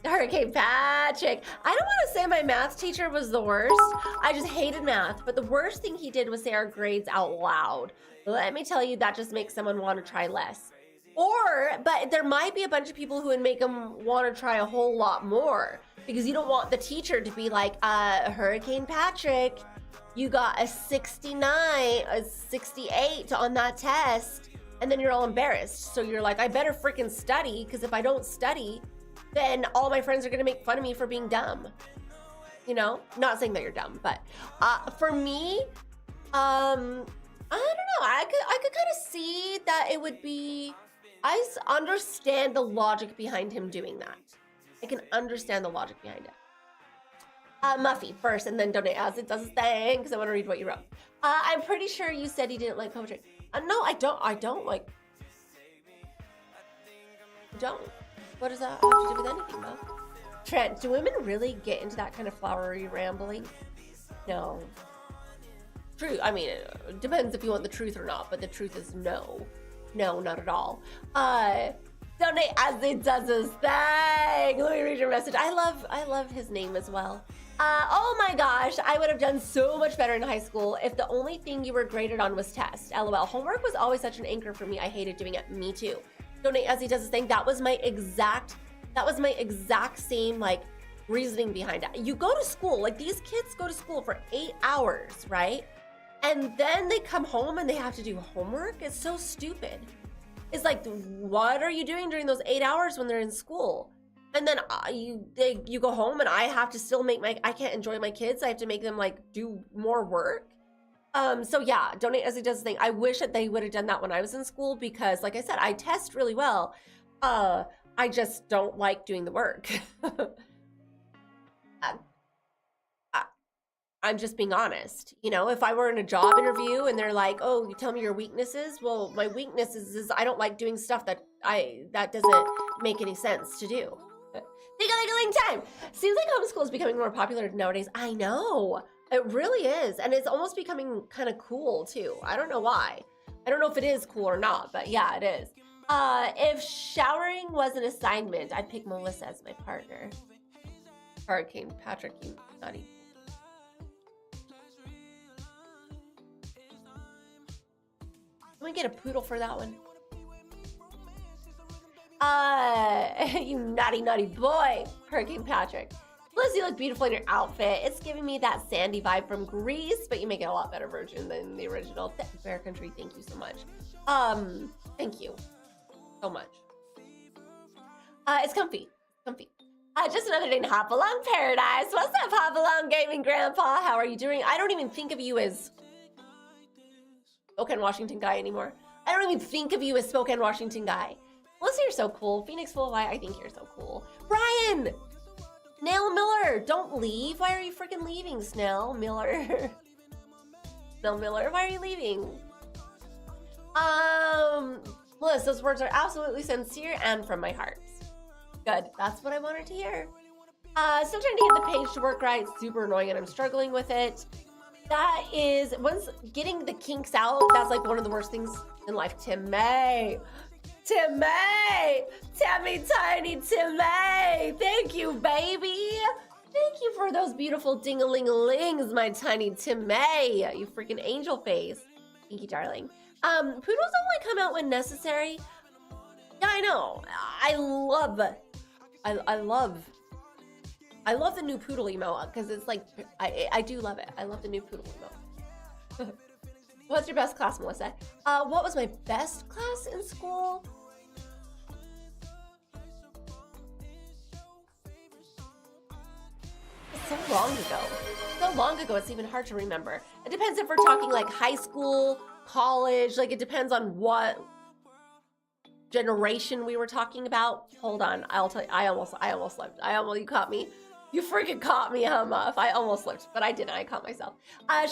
Hurricane Patrick. I don't want to say my math teacher was the worst. I just hated math, but the worst thing he did was say our grades out loud. Let me tell you, that just makes someone want to try less. But there might be a bunch of people who would make them want to try a whole lot more, because you don't want the teacher to be like, Hurricane Patrick, you got a 69, a 68 on that test, and then you're all embarrassed. So you're like, I better freaking study, because if I don't study, then all my friends are going to make fun of me for being dumb. You know, not saying that you're dumb, but for me, I don't know. I could kind of see that it would be, I understand the logic behind him doing that. I can understand the logic behind it. Muffy first, and then donate as it does his thing, because I want to read what you wrote. I'm pretty sure you said he didn't like poetry. No, I don't like. Don't. What does that have to do with anything, Muff? Trent, do women really get into that kind of flowery rambling? No. True. I mean, it depends if you want the truth or not, but the truth is no. No, not at all. Donate as it does his thing. Let me read your message. I love his name as well. Oh my gosh, I would have done so much better in high school if the only thing you were graded on was tests. LOL. Homework was always such an anchor for me. I hated doing it. Me too. Donate as he does his thing. That was my exact same like reasoning behind it. You go to school, like these kids go to school for 8 hours, right? And then they come home and they have to do homework. It's so stupid. It's like, what are you doing during those 8 hours when they're in school? And then you go home and I have to still I can't enjoy my kids. I have to make them like do more work. So yeah, donate as he does his thing. I wish that they would have done that when I was in school, because like I said, I test really well. I just don't like doing the work. I'm just being honest. You know, if I were in a job interview and they're like, oh, you tell me your weaknesses. Well, my weaknesses is I don't like doing stuff that doesn't make any sense to do. Ding-a-ling-a-ling time. Seems like homeschool is becoming more popular nowadays. I know. It really is. And it's almost becoming kind of cool too. I don't know why. I don't know if it is cool or not, but yeah, it is. If showering was an assignment, I'd pick Melissa as my partner. Hurricane Patrick, you nutty. Can we get a poodle for that one? You naughty boy, Hurricane Patrick. Liz, you look beautiful in your outfit. It's giving me that Sandy vibe from Greece, but you make it a lot better version than the original. Bear Country, thank you so much. Thank you so much. It's comfy. Just another day in Hopalong Paradise. What's up, Hopalong Gaming Grandpa? How are you doing? I don't even think of you as Spokane, Washington guy anymore. I don't even think of you as Spokane, Washington guy. Melissa, you're so cool. Phoenix Full of Light, I think you're so cool. Brian! Snail Miller, don't leave. Why are you freaking leaving, Snail Miller? Bill Miller. Why are you leaving? Liz, those words are absolutely sincere and from my heart. Good. That's what I wanted to hear. Still trying to get the page to work right. It's super annoying and I'm struggling with it. That is, once getting the kinks out, that's like one of the worst things in life. Timmy, Tammy Tiny Timmy. Thank you, baby. Thank you for those beautiful ding-a-ling-a-lings, my tiny Timmy. You freaking angel face. Thank you, darling. Poodles only come out when necessary. Yeah, I know. I love the new poodle emote because it's like, I do love it. I love the new poodle emote. What's your best class, Melissa? What was my best class in school? So long ago, it's even hard to remember. It depends if we're talking like high school, college, like it depends on what generation we were talking about. Hold on, I'll tell you, I almost slipped. You caught me. You freaking caught me, huh, Muff? I almost slipped, but I didn't. I caught myself.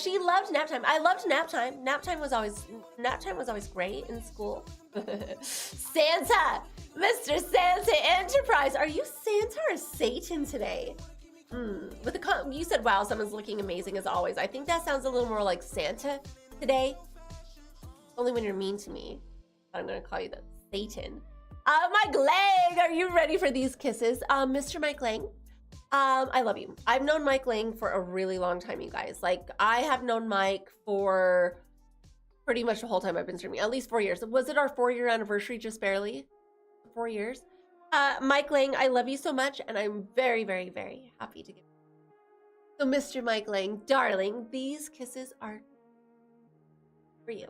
She loved nap time. I loved nap time. Nap time was always great in school. Santa, Mr. Santa Enterprise. Are you Santa or Satan today? With the you said, wow, someone's looking amazing as always. I think that sounds a little more like Santa today. Only when you're mean to me. I'm gonna call you the Satan. Mike Lang, are you ready for these kisses? Mr. Mike Lang, I love you. I've known Mike Lang for a really long time, you guys. Like, I have known Mike for pretty much the whole time I've been streaming, at least 4 years. Was it our 4-year anniversary, just barely? 4 years? Mike Lang, I love you so much, and I'm very, very, very happy to give you. So, Mr. Mike Lang, darling, these kisses are for you.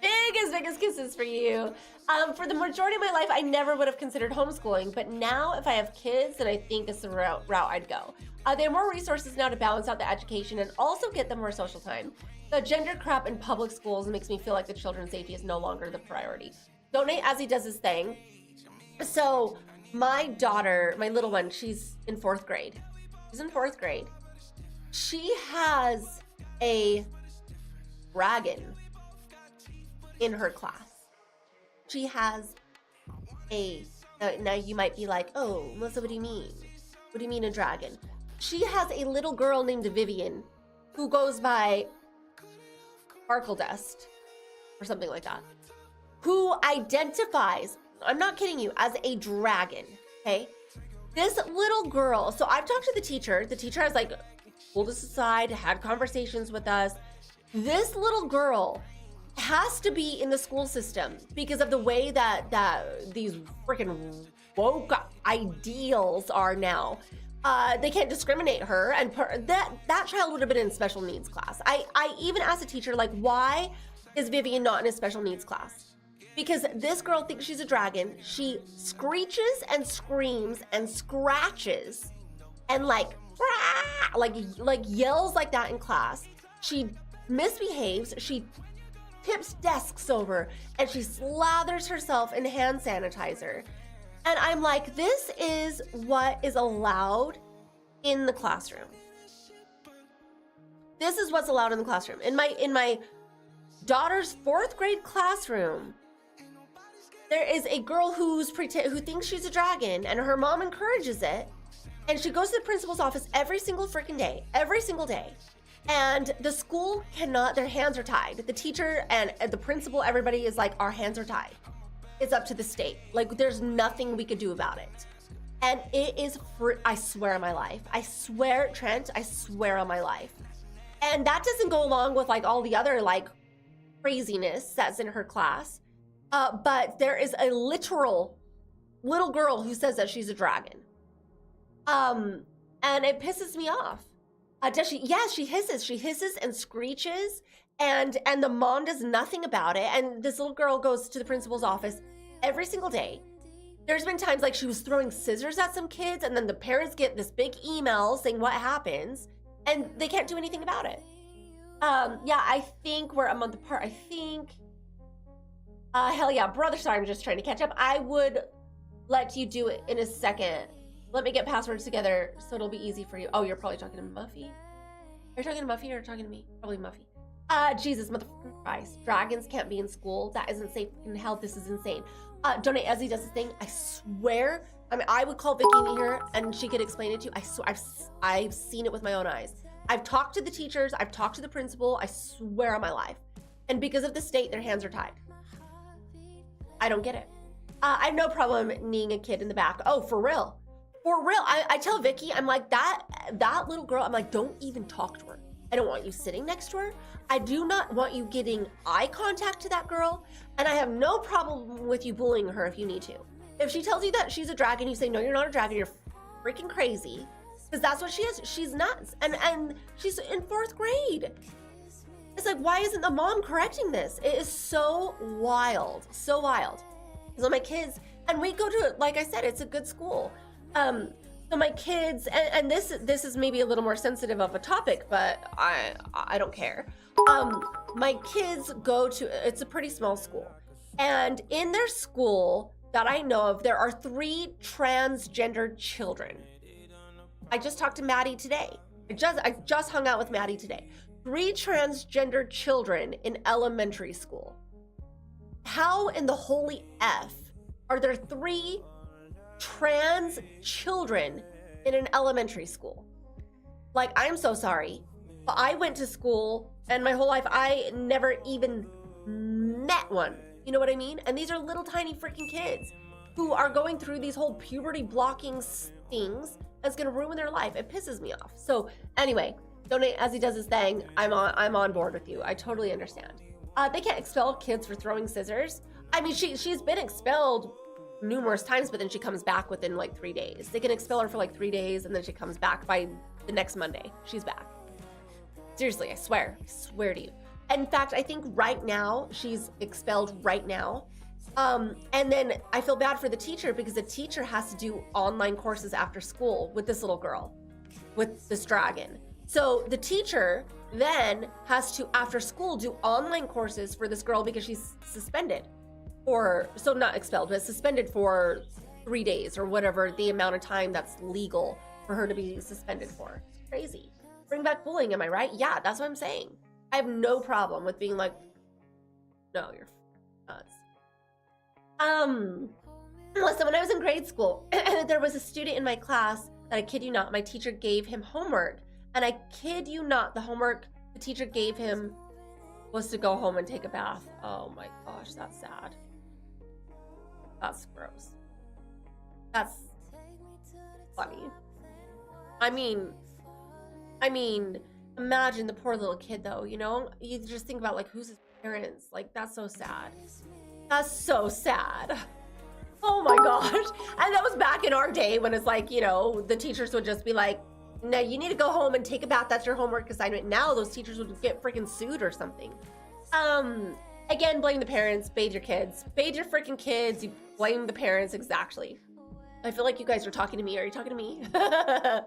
Biggest kisses for you. For the majority of my life, I never would have considered homeschooling, but now if I have kids, then I think it's the route I'd go. There are more resources now to balance out the education and also get them more social time. The gender crap in public schools makes me feel like the children's safety is no longer the priority. Donate as he does his thing. So my daughter, my little one, she's in 4th grade. She's in 4th grade. She has a dragon in her class. She has a, now you might be like, oh, Melissa, what do you mean? What do you mean a dragon? She has a little girl named Vivian who goes by Sparkle Dust or something like that, who identifies, I'm not kidding you, as a dragon, okay? This little girl, so I've talked to the teacher has like pulled us aside, had conversations with us. This little girl has to be in the school system because of the way that these freaking woke ideals are now. They can't discriminate her, and that child would have been in special needs class. I even asked the teacher, like, why is Vivian not in a special needs class? Because this girl thinks she's a dragon. She screeches and screams and scratches and like yells like that in class. She misbehaves. She tips desks over and she slathers herself in hand sanitizer. And I'm like, this is what is allowed in the classroom. This is what's allowed in the classroom. In my daughter's 4th grade classroom, there is a girl who thinks she's a dragon, and her mom encourages it. And she goes to the principal's office every single freaking day, And the school cannot, their hands are tied. The teacher and the principal, everybody is like, our hands are tied. It's up to the state. Like, there's nothing we could do about it. And it is I swear on my life. I swear, Trent, I swear on my life. And that doesn't go along with like all the other like craziness that's in her class. But there is a literal little girl who says that she's a dragon. And it pisses me off. Does she? Yes, she hisses. She hisses and screeches, and the mom does nothing about it. And this little girl goes to the principal's office every single day. There's been times like she was throwing scissors at some kids, and then the parents get this big email saying what happens, and they can't do anything about it. Yeah, I think we're a month apart. I think. Hell yeah, brother. Sorry, I'm just trying to catch up. I would let you do it in a second. Let me get passwords together so it'll be easy for you. Oh, you're probably talking to Muffy. Are you talking to Muffy or talking to me? Probably Muffy. Jesus, motherfucking Christ. Dragons can't be in school. That isn't safe in hell. This is insane. Donate Ezzy does this thing. I swear. I mean, I would call Vicky in here and she could explain it to you. I swear, I've seen it with my own eyes. I've talked to the teachers. I've talked to the principal. I swear on my life. And because of the state, their hands are tied. I don't get it. I have no problem kneeing a kid in the back. Oh, for real. For real. I tell Vicky, I'm like, that little girl, I'm like, don't even talk to her. I don't want you sitting next to her. I do not want you getting eye contact to that girl. And I have no problem with you bullying her if you need to. If she tells you that she's a dragon, you say, no, you're not a dragon. You're freaking crazy. Because that's what she is. She's nuts. And she's in 4th grade. It's like, why isn't the mom correcting this? It is so wild. So wild. So my kids, and we go to, like I said, it's a good school. So my kids, and this is maybe a little more sensitive of a topic, but I don't care. My kids go to, it's a pretty small school. And in their school that I know of, there are 3 transgender children. I just talked to Maddie today. I just hung out with Maddie today. 3 transgender children in elementary school. How in the holy F are there 3 trans children in an elementary school? Like, I'm so sorry, but I went to school and my whole life I never even met one. You know what I mean? And these are little tiny freaking kids who are going through these whole puberty blocking things that's gonna ruin their life. It pisses me off. So anyway, Donate as he does his thing. I'm on board with you. I totally understand. They can't expel kids for throwing scissors. I mean, she's been expelled numerous times, but then she comes back within like 3 days. They can expel her for like 3 days and then she comes back by the next Monday. She's back. Seriously, I swear to you. In fact, I think right now she's expelled right now. And then I feel bad for the teacher because the teacher has to do online courses after school with this little girl, with this dragon. So the teacher then has to, after school, do online courses for this girl because she's suspended. Or, so not expelled, but suspended for 3 days or whatever the amount of time that's legal for her to be suspended for. It's crazy. Bring back bullying, am I right? Yeah, that's what I'm saying. I have no problem with being like, no, you're nuts. Listen, when I was in grade school, there was a student in my class that, I kid you not, my teacher gave him homework. And I kid you not, the homework the teacher gave him was to go home and take a bath. Oh my gosh, that's sad. That's gross. That's funny. I mean, imagine the poor little kid though, you know? You just think about like, who's his parents? Like, that's so sad. That's so sad. Oh my gosh. And that was back in our day when it's like, you know, the teachers would just be like, no, you need to go home and take a bath. That's your homework assignment. Now those teachers would get freaking sued or something. Again, blame the parents, bathe your kids. Bathe your freaking kids, you blame the parents, exactly. I feel like you guys are talking to me. Are you talking to me?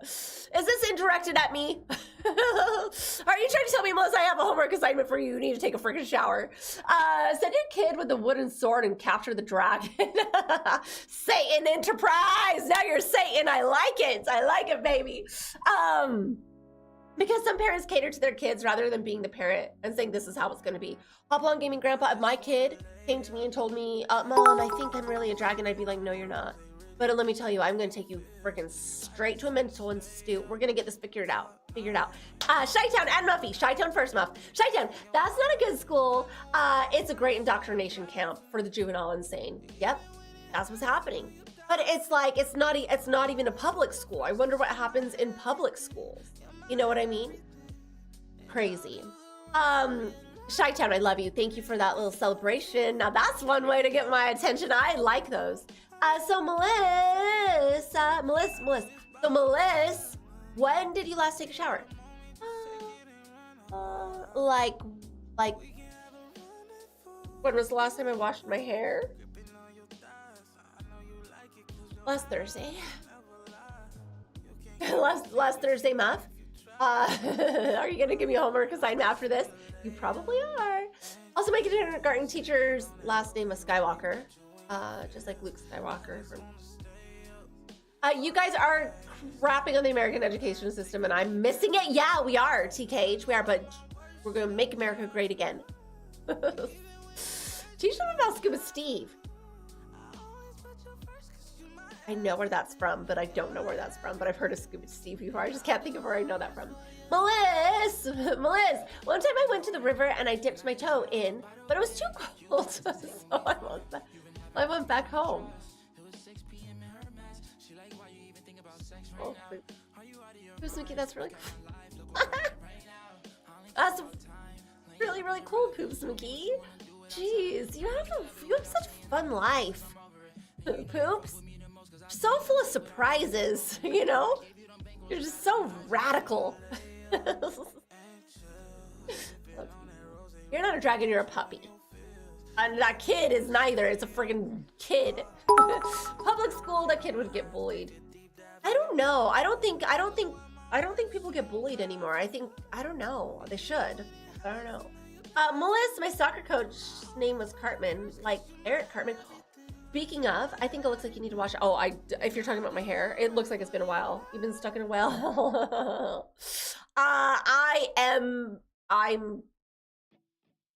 Is this directed at me? Are you trying to tell me, Melissa, I have a homework assignment for you? You need to take a freaking shower. Send your kid with the wooden sword and capture the dragon. Satan Enterprise. Now you're Satan. I like it. I like it, baby. Because some parents cater to their kids rather than being the parent and saying this is how it's going to be. Hop on Gaming Grandpa, if my kid came to me and told me, Mom, I think I'm really a dragon, I'd be like, no, you're not. But let me tell you, I'm going to take you freaking straight to a mental institute. We're going to get this figured out. Chi-Town and Muffy. Chi-Town first, Muff. Chi-Town, that's not a good school. It's a great indoctrination camp for the juvenile insane. Yep, that's what's happening. But it's like, it's not even a public school. I wonder what happens in public schools. You know what I mean? Crazy. Chi-Town, I love you. Thank you for that little celebration. Now that's one way to get my attention. I like those. So Melissa. So Melissa, when did you last take a shower? Like, when was the last time I washed my hair? Last Thursday. last Thursday, Muff. Are you gonna give me a homework assignment after this? You probably are. Also, my kindergarten teacher's last name was Skywalker. just like Luke Skywalker. You guys are crapping on the American education system, and I'm missing it. Yeah, we are, TKH, we are, but we're gonna make America great again. Teach them about Scuba Steve. I know where that's from, but I don't know where that's from. But I've heard of Scuba Steve before. I just can't think of where I know that from. Melissa, one time I went to the river and I dipped my toe in, but it was too cold, so I went back home. Oh, Poopsmickey, that's really cool. That's really, really cool, Poopsmickey. Jeez, you have such a fun life. Poops. So full of surprises, you know? You're just so radical. You're not a dragon, you're a puppy. And that kid is neither. It's a friggin' kid. Public school, that kid would get bullied. I don't know. I don't think people get bullied anymore. I don't know. They should. I don't know. Melissa, my soccer coach's name was Cartman, like Eric Cartman. Speaking of, I think it looks like you need to wash it. Oh, if you're talking about my hair, it looks like it's been a while. You've been stuck in a well.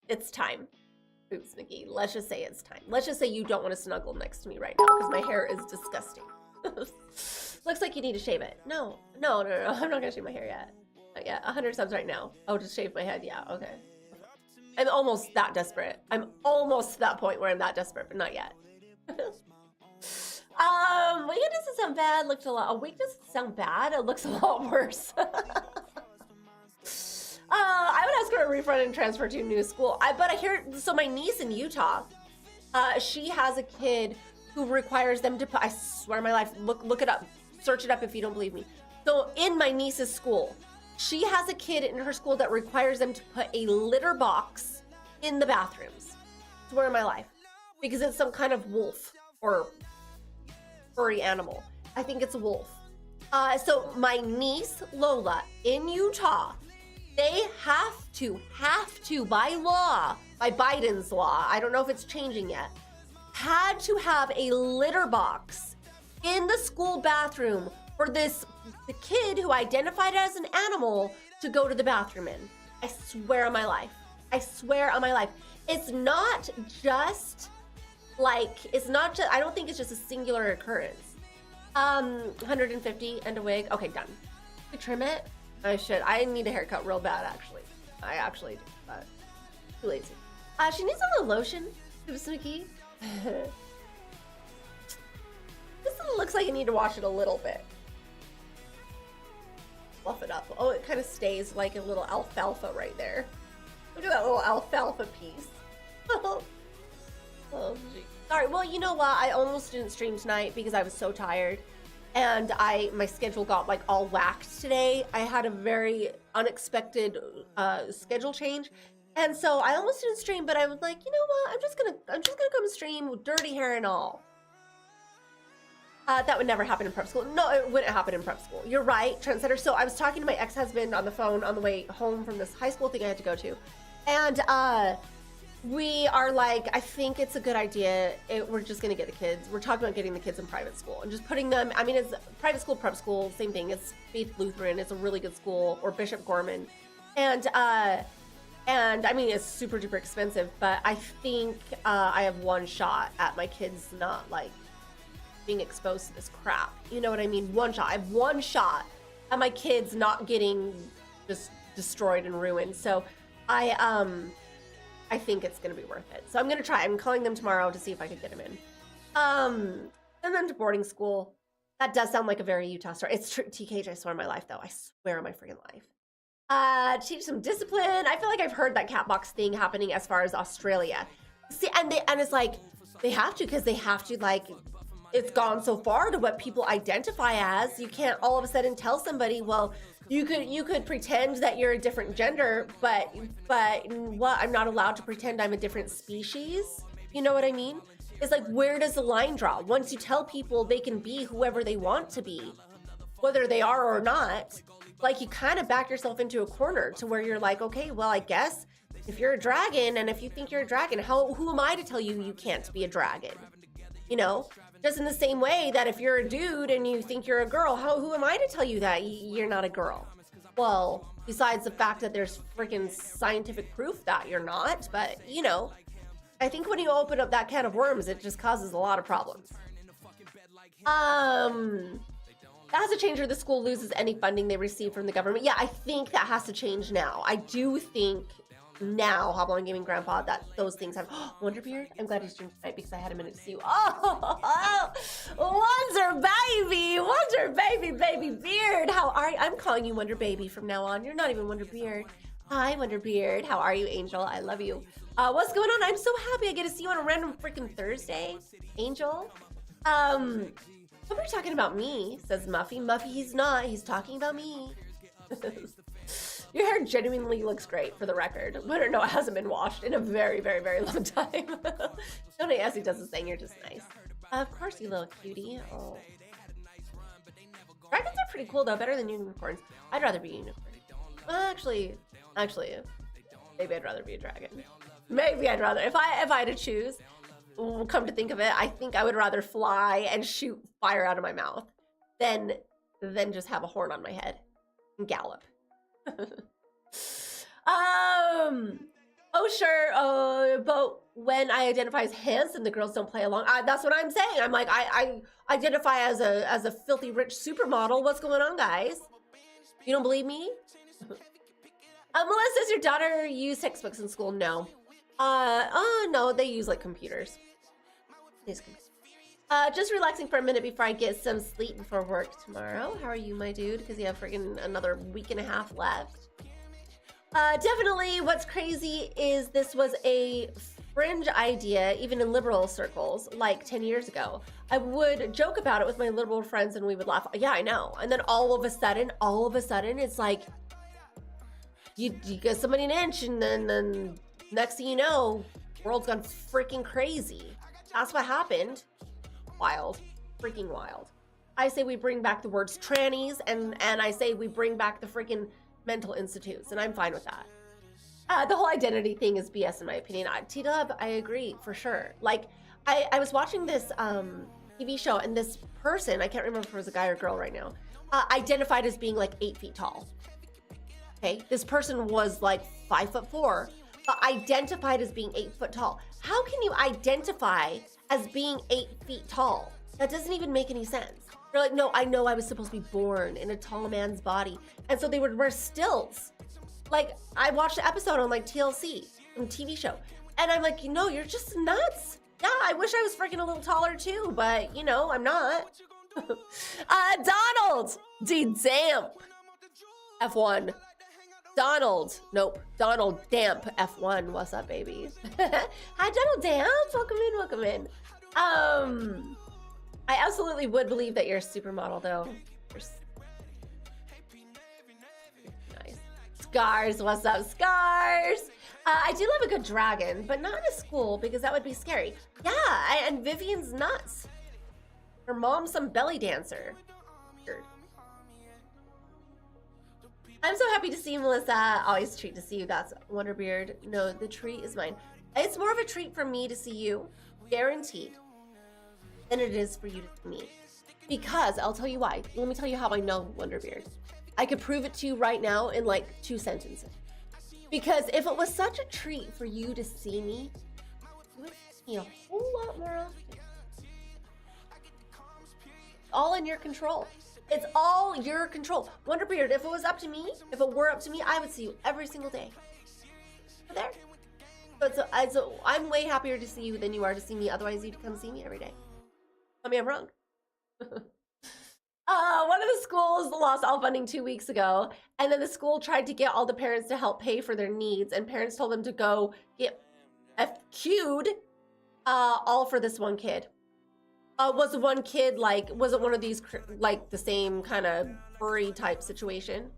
It's time. Oops, Nikki. Let's just say it's time. Let's just say you don't want to snuggle next to me right now because my hair is disgusting. Looks like you need to shave it. No. I'm not gonna shave my hair yet. Not yet. 100 subs right now. Oh, just shave my head. Yeah, okay. I'm almost that desperate. I'm almost to that point where I'm that desperate, but not yet. Weakness doesn't sound bad. Looks a lot. A weakness doesn't sound bad. It looks a lot worse. I would ask for a refund and transfer to a new school. But I hear, so my niece in Utah, she has a kid who requires them to put, I swear on my life, look it up, search it up if you don't believe me. So in my niece's school, she has a kid in her school that requires them to put a litter box in the bathrooms. I swear on my life. Because it's some kind of wolf or furry animal. I think it's a wolf. So my niece, Lola, in Utah, they have to, by law, by Biden's law, I don't know if it's changing yet, had to have a litter box in the school bathroom for the kid who identified as an animal to go to the bathroom in. I swear on my life. I swear on my life. It's not just, I don't think it's just a singular occurrence. 150 and a wig. Okay, done. We trim it? I should. I need a haircut real bad, actually. I actually do, but too lazy. She needs a little lotion. Sneaky. This looks like you need to wash it a little bit. Fluff it up. Oh, it kind of stays like a little alfalfa right there. Look at that little alfalfa piece. Oh, geez. Sorry, well, you know what? I almost didn't stream tonight because I was so tired. And my schedule got like all whacked today. I had a very unexpected schedule change. And so I almost didn't stream, but I was like, you know what? I'm just gonna come stream with dirty hair and all. That would never happen in prep school. No, it wouldn't happen in prep school. You're right, Trendsetter. So I was talking to my ex-husband on the phone on the way home from this high school thing I had to go to. And we are like, I think it's a good idea. We're just gonna get the kids. We're talking about getting the kids in private school and just putting them, I mean, it's private school, prep school, same thing. It's Faith Lutheran. It's a really good school, or Bishop Gorman. And I mean, it's super duper expensive, but I think I have one shot at my kids not like being exposed to this crap. You know what I mean? One shot. I have one shot at my kids not getting just destroyed and ruined. So I think it's gonna be worth it. So I'm gonna try. I'm calling them tomorrow to see if I could get them in. And then to boarding school. That does sound like a very Utah story. It's TKH, I swear on my life though. I swear on my freaking life. Teach some discipline. I feel like I've heard that cat box thing happening as far as Australia. See, and it's like they have to, because they have to, like, it's gone so far to what people identify as. You can't all of a sudden tell somebody, well, you could pretend that you're a different gender, but what? I'm not allowed to pretend I'm a different species. You know what I mean? It's like, where does the line draw? Once you tell people they can be whoever they want to be, whether they are or not, like, you kind of back yourself into a corner to where you're like, okay, well, I guess if you're a dragon and if you think you're a dragon, who am I to tell you you can't be a dragon? You know, just in the same way that if you're a dude and you think you're a girl, who am I to tell you that you're not a girl? Well, besides the fact that there's freaking scientific proof that you're not, but you know, I think when you open up that can of worms, it just causes a lot of problems. That has to change or the school loses any funding they receive from the government. Yeah, I think that has to change now. I do think now, Hobble and Gaming Grandpa, that those things have. Wonderbeard, I'm glad he's streamed tonight because I had a minute to see you. Oh, Wonder Baby Beard. How are you? I'm calling you Wonder Baby from now on. You're not even Wonder Beard. Hi, Wonder Beard. How are you, Angel? I love you. What's going on? I'm so happy I get to see you on a random freaking Thursday, Angel. Hope you're talking about me, says Muffy. Muffy, he's not. He's talking about me. Your hair genuinely looks great, for the record. But no, it hasn't been washed in a very, very, very long time. Don't ask, he does this thing. You're just nice. Of course, you little cutie. Oh. Dragons are pretty cool, though. Better than unicorns. I'd rather be a unicorn. Actually, maybe I'd rather be a dragon. Maybe I'd rather. If I had to choose, come to think of it, I think I would rather fly and shoot fire out of my mouth than just have a horn on my head and gallop. Oh sure, but when I identify as handsome, the girls don't play along. That's what I'm saying. I'm like, I identify as a filthy rich supermodel. What's going on, guys? You don't believe me? Melissa, does your daughter use textbooks in school? No. No, they use like computers. Just relaxing for a minute before I get some sleep before work tomorrow. How are you, my dude? Because you have freaking another week and a half left. Definitely what's crazy is this was a fringe idea, even in liberal circles, like 10 years ago. I would joke about it with my liberal friends and we would laugh. Yeah, I know. And then all of a sudden, it's like, you get somebody an inch and then next thing you know, world's gone freaking crazy. That's what happened. Wild, freaking wild. I say we bring back the words trannies and I say we bring back the freaking mental institutes, and I'm fine with that. The whole identity thing is BS in my opinion. T-Dub, I agree for sure. Like I was watching this TV show and this person, I can't remember if it was a guy or girl right now, identified as being like 8 feet tall. Okay, this person was like 5'4", but identified as being 8 foot tall. How can you identify as being 8 feet tall? That doesn't even make any sense. They're like, no, I know I was supposed to be born in a tall man's body. And so they would wear stilts. Like, I watched the episode on like TLC, some TV show. And I'm like, no, you're just nuts. Yeah, I wish I was freaking a little taller too, but you know, I'm not. Donald, D-Damp, F1. Donald, nope, Donald Damp, F1, what's up, baby? Hi, Donald Damp, welcome in. I absolutely would believe that you're a supermodel, though. Nice. Scars, what's up, Scars? I do love a good dragon, but not in a school because that would be scary. Yeah, and Vivian's nuts. Her mom's some belly dancer. Weird. I'm so happy to see you, Melissa. Always a treat to see you. That's Wonderbeard. No, the treat is mine. It's more of a treat for me to see you, guaranteed, than it is for you to see me. Because I'll tell you why. Let me tell you how I know Wonderbeard. I could prove it to you right now in like 2 sentences. Because if it was such a treat for you to see me, you would see me a whole lot more often. All in your control. It's all your control. Wonderbeard, if it was up to me, if it were up to me, I would see you every single day. There. So I'm way happier to see you than you are to see me. Otherwise, you'd come see me every day. Tell me I'm wrong. One of the schools lost all funding 2 weeks ago, and then the school tried to get all the parents to help pay for their needs, and parents told them to go get FQ'd all for this one kid. Was the one kid like, was it one of these like the same kind of furry type situation?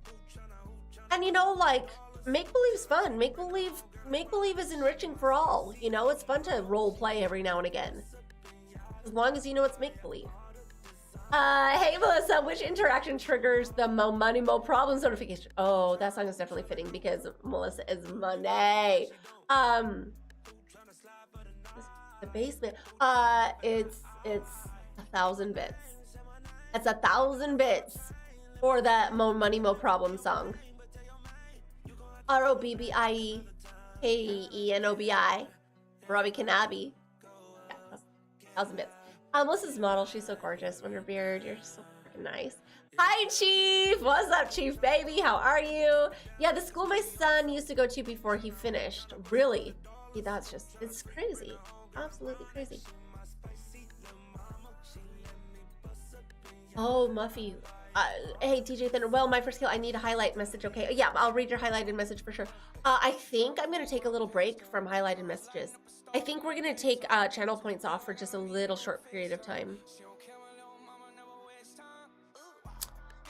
And you know, like, make believe is fun. Make believe is enriching for all. You know, it's fun to role play every now and again, as long as you know it's make believe. Hey Melissa, which interaction triggers the Mo Money Mo Problems notification? Oh, that song is definitely fitting because Melissa is money. The basement. It's it's 1,000 bits. That's 1,000 bits for that Mo Money Mo Problem song. ROBBIEKENOBI. Robbie Kanabi. 1,000 bits. Melissa's model, she's so gorgeous. Wonderbeard, you're so freaking nice. Hi, Chief. What's up, Chief baby? How are you? Yeah, the school my son used to go to before he finished. Really? That's just, it's crazy. Absolutely crazy. Oh, Muffy. Hey, TJ Thunder. Well, my first kill, I need a highlight message, okay? Yeah, I'll read your highlighted message for sure. I think I'm going to take a little break from highlighted messages. I think we're going to take channel points off for just a little short period of time.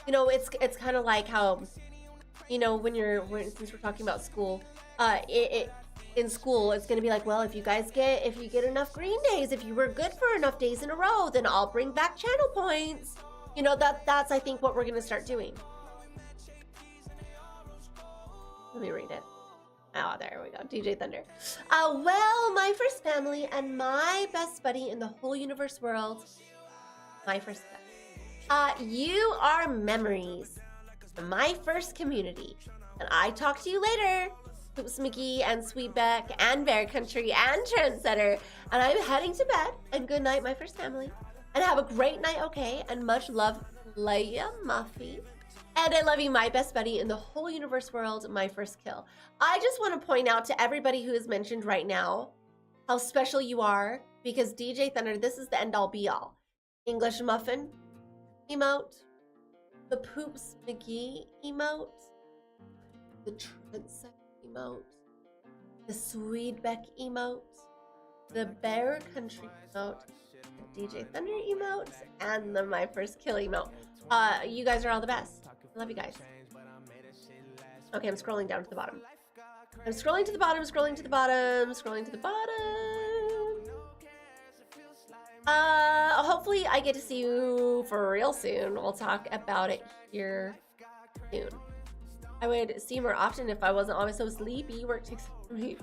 You know, it's kind of like how, you know, since we're talking about school, in school, it's gonna be like, well, if you get enough green days, if you were good for enough days in a row, then I'll bring back channel points. You know, that's I think what we're gonna start doing. Let me read it. Oh, there we go. DJ Thunder. Well, my first family and my best buddy in the whole universe world. My first family. You are memories. My first community. And I talk to you later. Hoops McGee and Sweetback and Bear Country and Trendsetter. And I'm heading to bed. And good night, my first family. And have a great night, okay? And much love, Leia Muffy. And I love you, my best buddy in the whole universe world, my first kill. I just want to point out to everybody who is mentioned right now how special you are. Because DJ Thunder, this is the end all be all. English Muffin emote. The Poops McGee emote. The Trendsetter emote, the Sweetback emote, the Bear Country emote, the DJ Thunder emote, and the My First Kill emote. You guys are all the best. I love you guys. Okay, I'm scrolling down to the bottom. I'm scrolling to the bottom, scrolling to the bottom, scrolling to the bottom. Hopefully I get to see you for real soon. We'll talk about it here soon. I would see more often if I wasn't always so sleepy. Work takes me.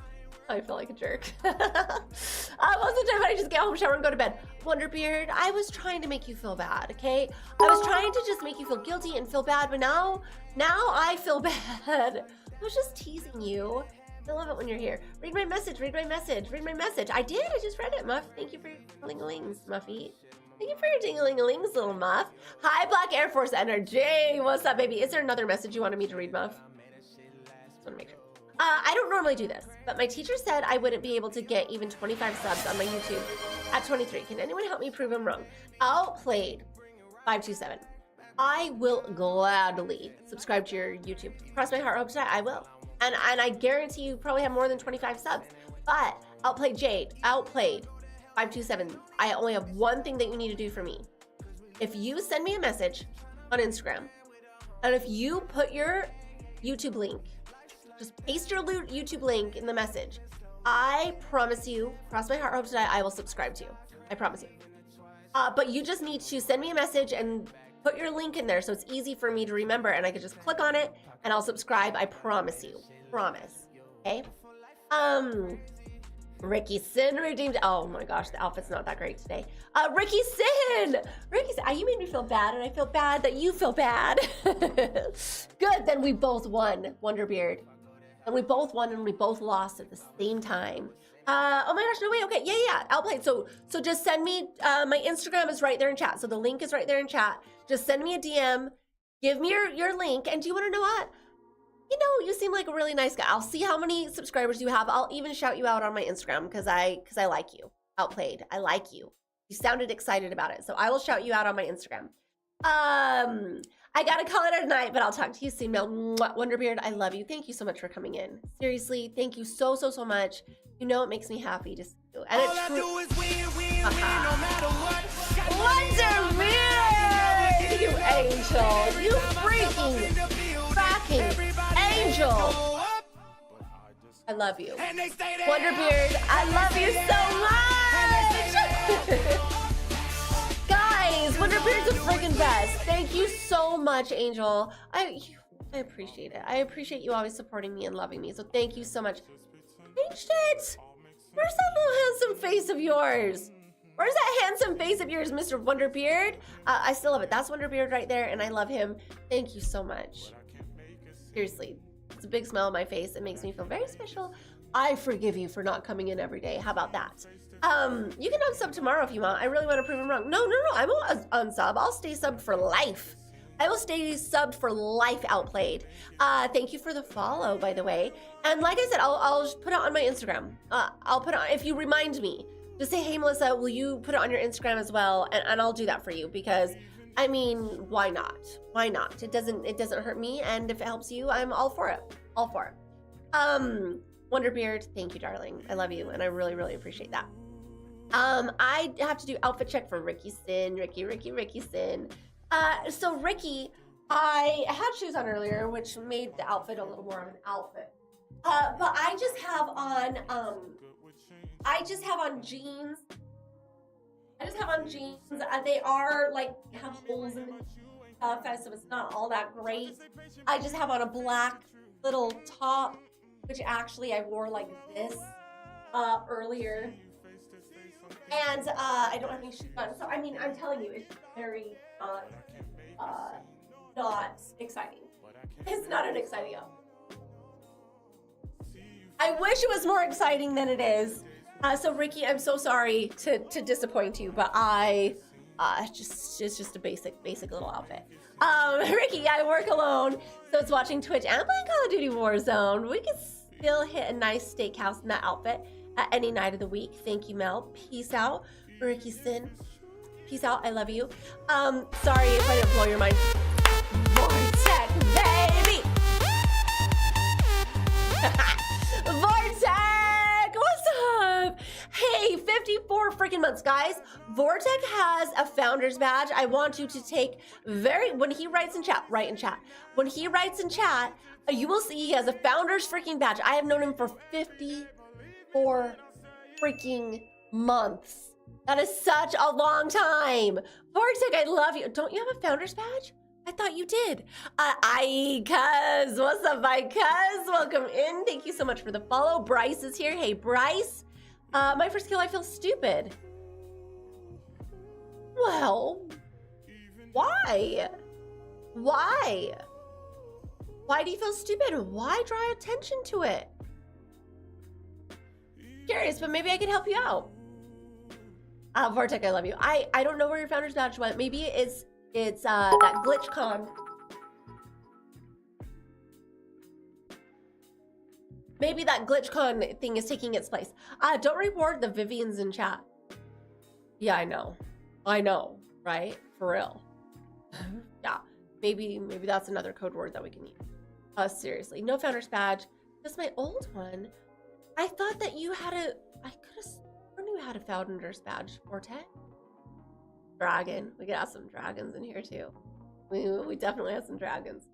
I feel like a jerk. Most of the time I just get home, shower, and go to bed. Wonderbeard, I was trying to make you feel bad, okay? I was trying to just make you feel guilty and feel bad, but now I feel bad. I was just teasing you. I love it when you're here. Read my message, read my message, read my message. I did, I just read it, Muff. Thank you for your ding-a-lings, Muffy. Thank you for your ding-a-ling-a-lings, little Muff. Hi, Black Air Force Energy. What's up, baby? Is there another message you wanted me to read, Muff? Just want to make sure. I don't normally do this, but my teacher said I wouldn't be able to get even 25 subs on my YouTube at 23. Can anyone help me prove I'm wrong? Outplayed 527. I will gladly subscribe to your YouTube. Cross my heart, hope to die, I will. And I guarantee you probably have more than 25 subs. But Outplayed Jade, Outplayed 527. I only have one thing that you need to do for me. If you send me a message on Instagram, and if you put your YouTube link, just paste your YouTube link in the message, I promise you, cross my heart, hope to die, I will subscribe to you. I promise you. But you just need to send me a message and put your link in there so it's easy for me to remember, and I can just click on it and I'll subscribe. I promise you. Promise. Okay? Ricky Sin redeemed. Oh my gosh, the outfit's not that great today. Ricky Sin! Ricky Sin, you made me feel bad, and I feel bad that you feel bad. Good, then we both won, Wonderbeard. And we both won and we both lost at the same time. Oh my gosh, no way, okay, yeah, Outplayed. So just send me, my Instagram is right there in chat. So the link is right there in chat. Just send me a DM, give me your link, and do you wanna know what? You know, you seem like a really nice guy. I'll see how many subscribers you have. I'll even shout you out on my Instagram because I like you. Outplayed, I like you. You sounded excited about it. So I will shout you out on my Instagram. I gotta call it a night, but I'll talk to you soon. Wonderbeard, I love you. Thank you so much for coming in. Seriously, thank you so much. You know it makes me happy to see you. And all I do is win, no matter what. Wonderbeard! You angel. You freaking cracking angel. I love you. Wonderbeard, I love you so much! Guys, Wonderbeard's the freaking best. Thank you so much, Angel. I appreciate it. I appreciate you always supporting me and loving me. So thank you so much. Changed it. Where's that little handsome face of yours? Where's that handsome face of yours, Mr. Wonderbeard? I still love it. That's Wonderbeard right there, and I love him. Thank you so much. Seriously, it's a big smile on my face. It makes me feel very special. I forgive you for not coming in every day. How about that? You can unsub tomorrow if you want. I really want to prove him wrong. No, I won't unsub. I'll stay subbed for life. I will stay subbed for life, Outplayed. Thank you for the follow, by the way. And like I said, I'll just put it on my Instagram. I'll put it on, if you remind me. Just say, hey, Melissa, will you put it on your Instagram as well? And I'll do that for you because, I mean, why not? Why not? It doesn't hurt me, and if it helps you, I'm all for it. All for it. Wonderbeard, thank you, darling. I love you, and I really, really appreciate that. I have to do outfit check for Ricky Sin. Ricky Sin. So Ricky, I had shoes on earlier, which made the outfit a little more of an outfit. But I just have on jeans. They are like have holes in them, so it's not all that great. I just have on a black little top, which actually I wore like this earlier. And I don't have any shoes on. So I mean, I'm telling you, it's very not exciting. It's not an exciting outfit. I wish it was more exciting than it is. So Ricky, I'm so sorry to disappoint you, but it's just a basic little outfit. Ricky, I work alone, so it's watching Twitch and playing Call of Duty Warzone. We can still hit a nice steakhouse in that outfit at any night of the week. Thank you, Mel. Peace out. Ricky Sin. Peace out. I love you. Sorry if I didn't blow your mind. Vortex, baby. Vortex, what's up? Hey, 54 freaking months, guys. Vortex has a founder's badge. I want you to take when he writes in chat, write in chat. When he writes in chat, you will see he has a founder's freaking badge. I have known him for 54 freaking months. That is such a long time. Vortex, I love you. Don't you have a founder's badge? I thought you did. Cuz, what's up, my cuz? Welcome in. Thank you so much for the follow. Bryce is here. Hey, Bryce. My first kill, I feel stupid. Well, why? Why? Why do you feel stupid? Why draw attention to it? Curious, but maybe I can help you out. Vortex, I love you. I don't know where your founder's badge went. Maybe it's that GlitchCon. Maybe that GlitchCon thing is taking its place. Don't reward the Vivians in chat. Yeah, I know, right? For real. Yeah, maybe that's another code word that we can use. Seriously, no founder's badge. That's my old one. I thought that you had I could have sworn you had a founder's badge, Forte. Dragon. We could have some dragons in here too. We definitely have some dragons.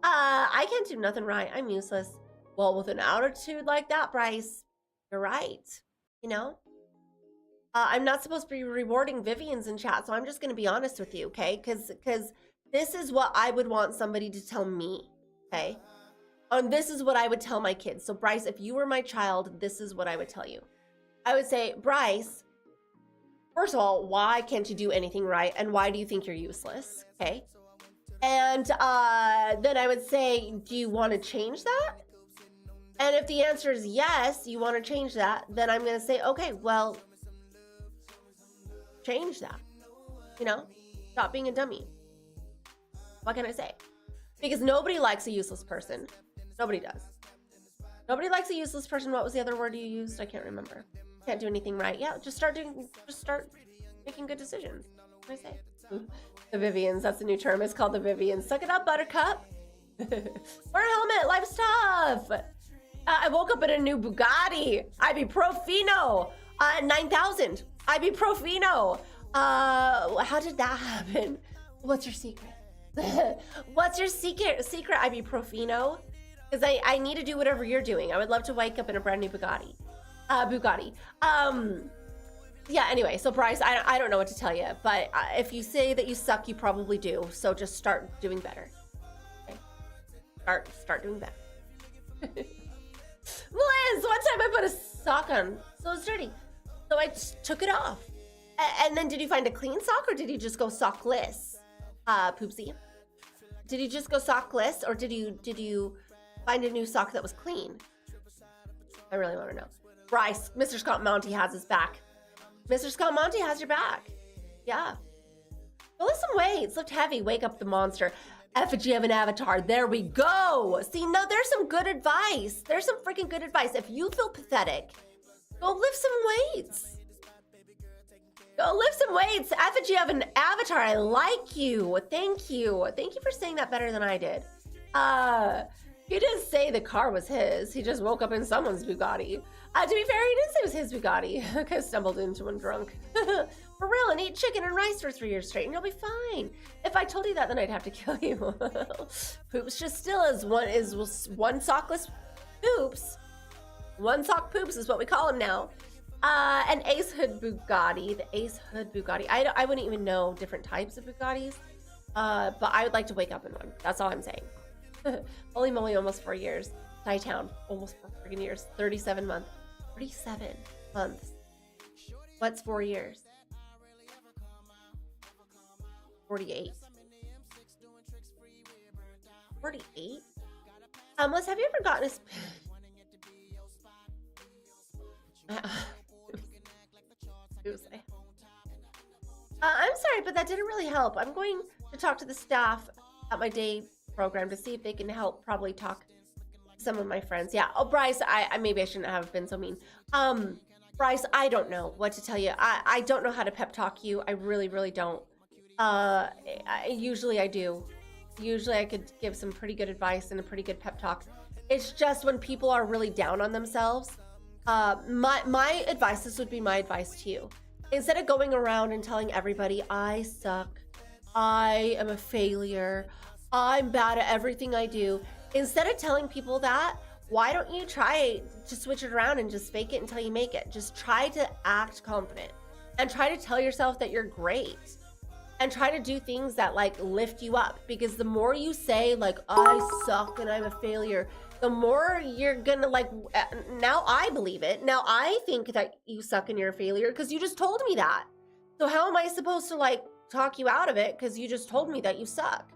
I can't do nothing right. I'm useless. Well, with an attitude like that, Bryce, you're right. You know? I'm not supposed to be rewarding Vivians in chat, so I'm just going to be honest with you, okay? Because this is what I would want somebody to tell me, okay? And this is what I would tell my kids. So, Bryce, if you were my child, this is what I would tell you. I would say, Bryce, first of all, why can't you do anything right? And why do you think you're useless? Okay. And then I would say, do you want to change that? And if the answer is yes, you want to change that, then I'm going to say, okay, well, change that. You know, stop being a dummy. What can I say? Because nobody likes a useless person. Nobody does. Nobody likes a useless person. What was the other word you used? I can't remember. Can't do anything right. Yeah, just start making good decisions. What can I say? The Vivians, that's the new term. It's called the Vivians. Suck it up, Buttercup. Wear a helmet. Life's tough. I woke up in a new Bugatti. Ibuprofino. 9,000. Ibuprofino. How did that happen? What's your secret? What's your secret, Ibuprofino? Because I need to do whatever you're doing. I would love to wake up in a brand new Bugatti. Yeah, anyway, so Bryce, I don't know what to tell you, but if you say that you suck, you probably do. So just start doing better. Okay? Start doing better. Liz, one time I put a sock on, so it's dirty. So I just took it off. And then did you find a clean sock or did you just go sockless? Poopsie. Did you just go sockless or did you find a new sock that was clean? I really want to know. Bryce, Mr. Scott Monty has his back. Mr. Scott Monty has your back. Yeah. Go lift some weights. Lift heavy. Wake up the monster. Effigy of an avatar. There we go. See, no, there's some good advice. There's some freaking good advice. If you feel pathetic, go lift some weights. Go lift some weights. Effigy of an avatar. I like you. Thank you. Thank you for saying that better than I did. He didn't say the car was his. He just woke up in someone's Bugatti. To be fair, he didn't say it was his Bugatti. I stumbled into one drunk. For real, and eat chicken and rice for 3 years straight, and you'll be fine. If I told you that, then I'd have to kill you. Poops just still is one sockless poops. One sock poops is what we call him now. An Ace Hood Bugatti. The Ace Hood Bugatti. I wouldn't even know different types of Bugattis. But I would like to wake up in one. That's all I'm saying. Holy moly, almost 4 years. Thai-town, almost 4 freaking years. 37 months. 37 months. What's 4 years? 48. 48? Liz, have you ever gotten a... I'm sorry, but that didn't really help. I'm going to talk to the staff at my day program to see if they can help probably talk to some of my friends. Yeah. Oh, Bryce, I maybe I shouldn't have been so mean. Bryce, I don't know what to tell you. I don't know how to pep talk you. I really, really don't. Usually I do. Usually I could give some pretty good advice and a pretty good pep talk. It's just when people are really down on themselves, my advice, this would be my advice to you. Instead of going around and telling everybody, I suck, I am a failure, I'm bad at everything I do. Instead of telling people that, why don't you try to switch it around and just fake it until you make it? Just try to act confident and try to tell yourself that you're great and try to do things that like lift you up, because the more you say like, I suck and I'm a failure, the more you're gonna like, now I believe it. Now I think that you suck and you're a failure because you just told me that. So how am I supposed to like talk you out of it because you just told me that you suck?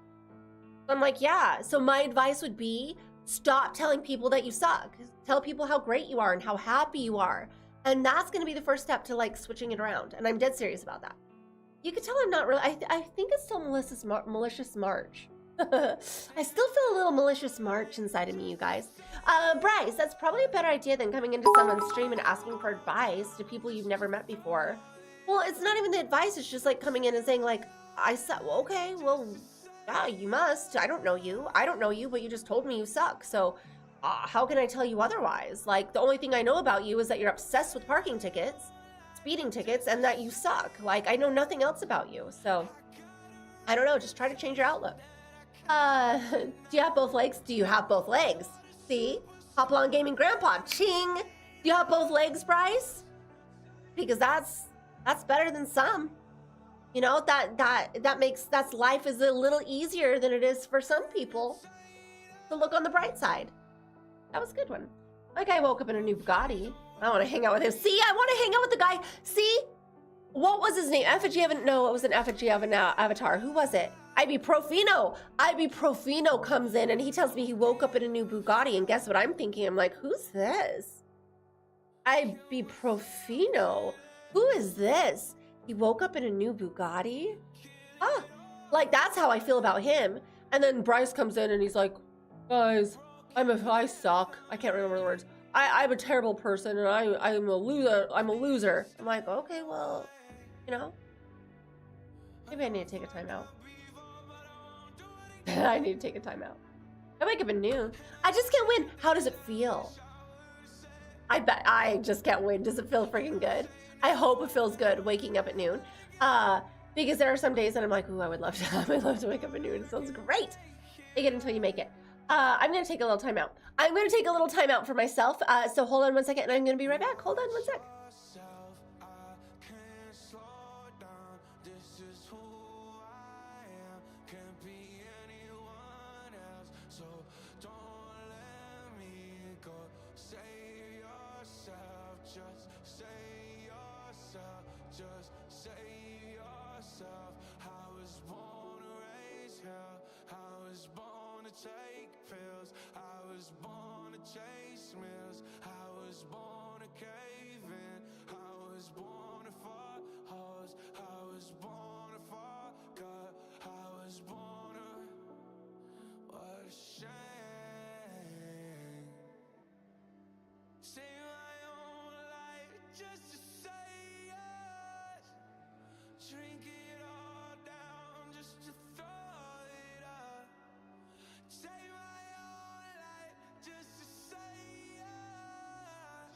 I'm like, yeah. So my advice would be stop telling people that you suck. Tell people how great you are and how happy you are. And that's going to be the first step to like switching it around. And I'm dead serious about that. You can tell I'm not really, I think it's still malicious March. I still feel a little malicious March inside of me, you guys. Bryce, that's probably a better idea than coming into someone's stream and asking for advice to people you've never met before. Well, it's not even the advice. It's just like coming in and saying like, I suck. Well, okay, well, yeah, you must. I don't know you. I don't know you, but you just told me you suck. So how can I tell you otherwise? Like, the only thing I know about you is that you're obsessed with parking tickets, speeding tickets, and that you suck. Like, I know nothing else about you. So I don't know. Just try to change your outlook. Do you have both legs? Do you have both legs? See? Hopalong Gaming Grandpa. Ching! Do you have both legs, Bryce? Because that's better than some. You know, that makes life is a little easier than it is for some people. So look on the bright side. That was a good one. Like, I woke up in a new Bugatti. I want to hang out with him. See, I want to hang out with the guy. See? What was his name? Effigy of an... No, it was an effigy of an avatar. Who was it? Ibuprofeno. Ibuprofeno comes in and he tells me he woke up in a new Bugatti. And guess what I'm thinking? I'm like, who's this? Ibuprofeno. Who is this? He woke up in a new Bugatti? Huh. Like, that's how I feel about him. And then Bryce comes in and he's like, guys, I suck. I can't remember the words. I'm a terrible person and I'm a loser. I'm a loser. I'm like, okay, well, you know, maybe I need to take a time out. I need to take a time out. I wake up at noon. I just can't win. How does it feel? I bet I just can't win. Does it feel freaking good? I hope it feels good waking up at noon. Because there are some days that I'm like, ooh, I would love to wake up at noon. It sounds great. Take it until you make it. I'm going to take a little time out. I'm going to take a little time out for myself. So hold on one second and I'm going to be right back. Hold on one sec. Just say take pills. I was born to chase meals. I was born to cave in. I was born to fuck hoes. I was born to fuck up. I was born to. What a shame. Save my own life just to say yes. Drink it all down just to throw it up. Save my own life just to say yes.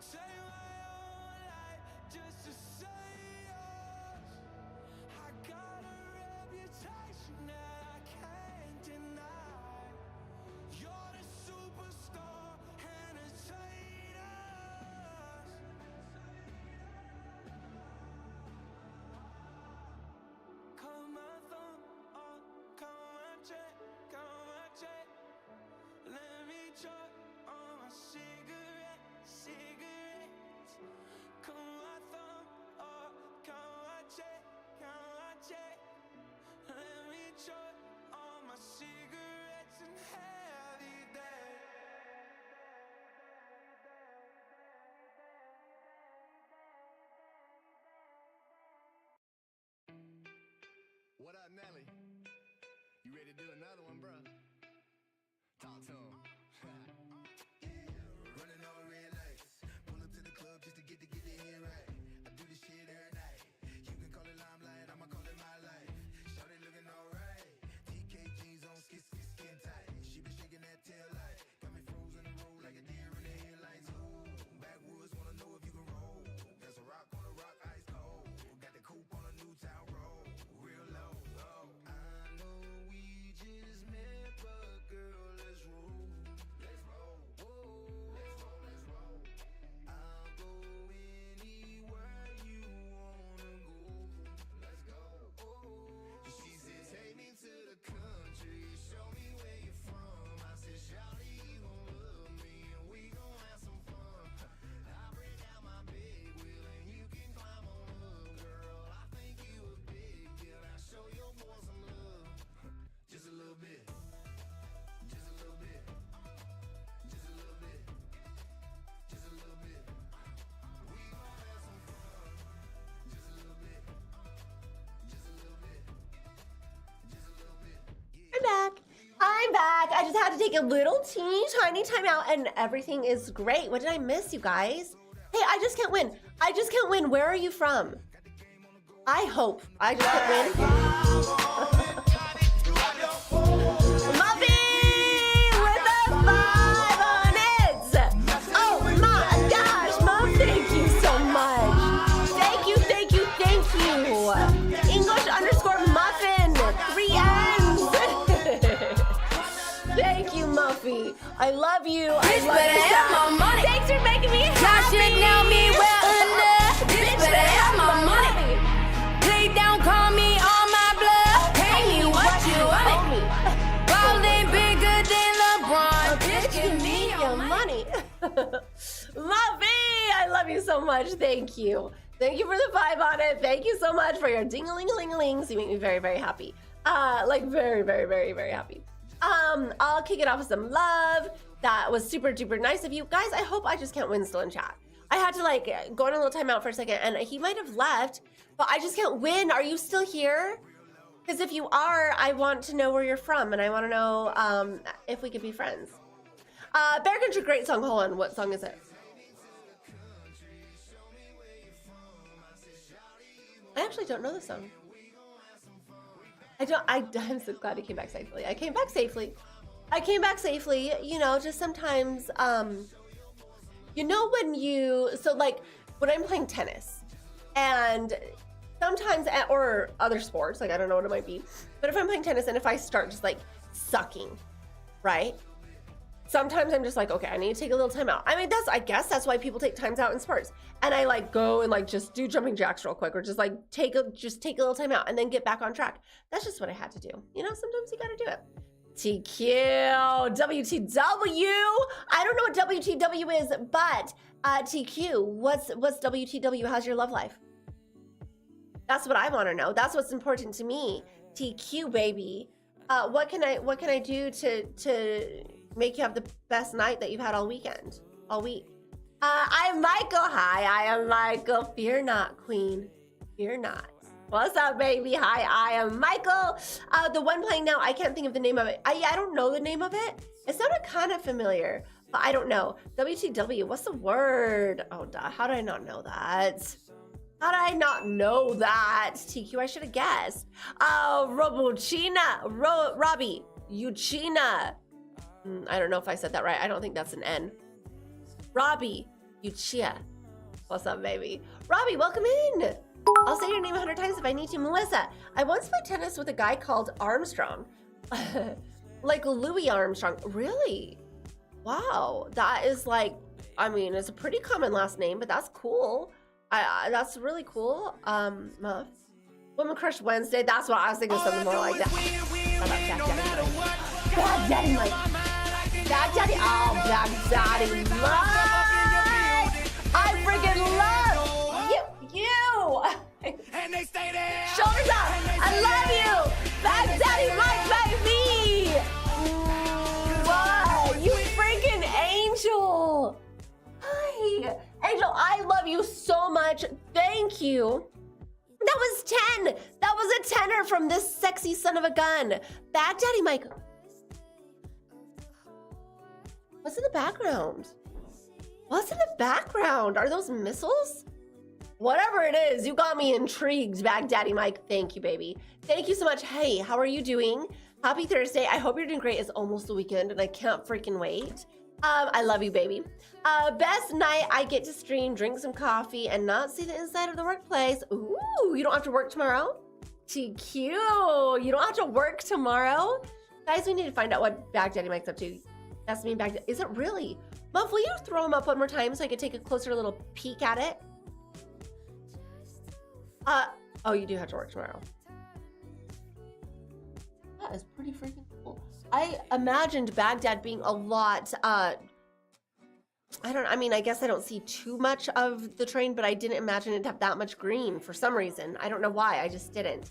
Save my own life just to say yes. I got a reputation that I can't deny. You're the superstar entertainer. Count my thumb, count my check, count my check. Let me choke on my cigarettes. Count my thumb, count my check, count my check. Let me choke on my cigarettes and heavy day. What up, Nelly? You ready to do another one, bro? Talk to him. Running on red lights. Pull up to the club just to get the head right. I do this shit every night. You can call it limelight, I'ma call it my life. Shawty looking alright. TK jeans on, skin tight. She been shaking that tail light. Got me frozen in the road like a deer in the headlights. Ooh, backwoods wanna know if you can roll. There's a rock on a rock, ice cold. Got the coupe on a new town road. Real low, oh. I know we just met, but girl, let's roll. Let's roll. Whoa. Let's roll, let's roll. I'll go anywhere you wanna go. Let's go. Oh. She says, take me to the country. Show me where you're from. I said, shawty, you gon' love me and we gon' have some fun. I'll break out my big wheel and you can climb on up, girl. I think you a big deal. Now show your boy some love. Just a little bit. Just a little bit. Just a little bit. Just a little bit. We gon' have some fun. Just a little bit. Just a little bit. Just a little bit. I'm back. I'm back. I just had to take a little teeny tiny time out and everything is great. What did I miss, you guys? Hey, I just can't win. I just can't win. Where are you from? I hope. I just can't win. Muffy with a 5 on it. Oh my gosh, Mom, thank you so much. Thank you, thank you, thank you. English_muffin, 3 N's. Thank you, Muffy. I love you. I Bitch love better you. have my money. Thanks for making me Y'all happy. should know me well enough. Bitch better have my money. Please don't call me on my blood. Pay me what you want. Ballin' bigger than LeBron. Bitch, give me your money. Muffy, I love you so much. Thank you. Thank you for the 5 on it. Thank you so much for your ding-a-ling-a-ling-a-lings. You make me very, very happy. Like very, very, very, very happy. I'll kick it off with some love. That was super duper nice of you. Guys, I hope I just can't win still in chat. I had to like go on a little timeout for a second and he might have left, but I just can't win. Are you still here? Because if you are, I want to know where you're from and I want to know if we could be friends. Bear Country, great song. Hold on, what song is it? I actually don't know the song. I'm so glad he came back safely. I came back safely. You know, just sometimes, you know, when I'm playing tennis and sometimes, or other sports, like I don't know what it might be, but if I'm playing tennis and if I start just like sucking, right? Sometimes I'm just like, okay, I need to take a little time out. I mean, I guess that's why people take times out in sports. And I like go and like just do jumping jacks real quick or just like take a little time out and then get back on track. That's just what I had to do. You know, sometimes you gotta do it. TQ, WTW. I don't know what WTW is, but TQ, what's WTW? How's your love life? That's what I want to know. That's what's important to me. TQ baby. What can I do to make you have the best night that you've had all week? I'm Michael. Hi, I am Michael. Fear not, queen. Fear not. What's up, baby? Hi, I am Michael. The one playing now, I can't think of the name of it. I don't know the name of it. It sounded kind of familiar, but I don't know. WTW, what's the word? Oh, how did I not know that? How did I not know that? TQ, I should have guessed. Robbie, Uchina. I don't know if I said that right. I don't think that's an N. Robbie, Uchia. What's up, baby? Robbie, welcome in. I'll say your name 100 times if I need to. Melissa, I once played tennis with a guy called Armstrong. Like Louis Armstrong. Really? Wow. That is like, I mean, it's a pretty common last name, but that's cool. That's really cool. Muff. Women Crush Wednesday. That's what I was thinking, something more like that. Bad Daddy Mike. Bad Daddy. Oh, Bad Daddy Mike. I freaking love you. And they stay there. Shoulders up. I love you. Bad Daddy Mike, baby. Wow. You freaking angel. Hi. Angel, I love you so much. Thank you. That was 10. That was a tenner from this sexy son of a gun. Bad Daddy Mike. What's in the background? What's in the background? Are those missiles? Whatever it is, you got me intrigued, Bad Daddy Mike. Thank you, baby. Thank you so much. Hey, how are you doing? Happy Thursday. I hope you're doing great. It's almost the weekend and I can't freaking wait. I love you, baby. Best night I get to stream, drink some coffee, and not see the inside of the workplace. Ooh, you don't have to work tomorrow? TQ. You don't have to work tomorrow? Guys, we need to find out what Bad Daddy Mike's up to. That's me, Bad Daddy. Is it really? Muff, will you throw him up one more time so I could take a closer little peek at it? Oh, you do have to work tomorrow. That is pretty freaking cool. I imagined Baghdad being a lot, I guess I don't see too much of the train, but I didn't imagine it to have that much green for some reason. I don't know why, I just didn't.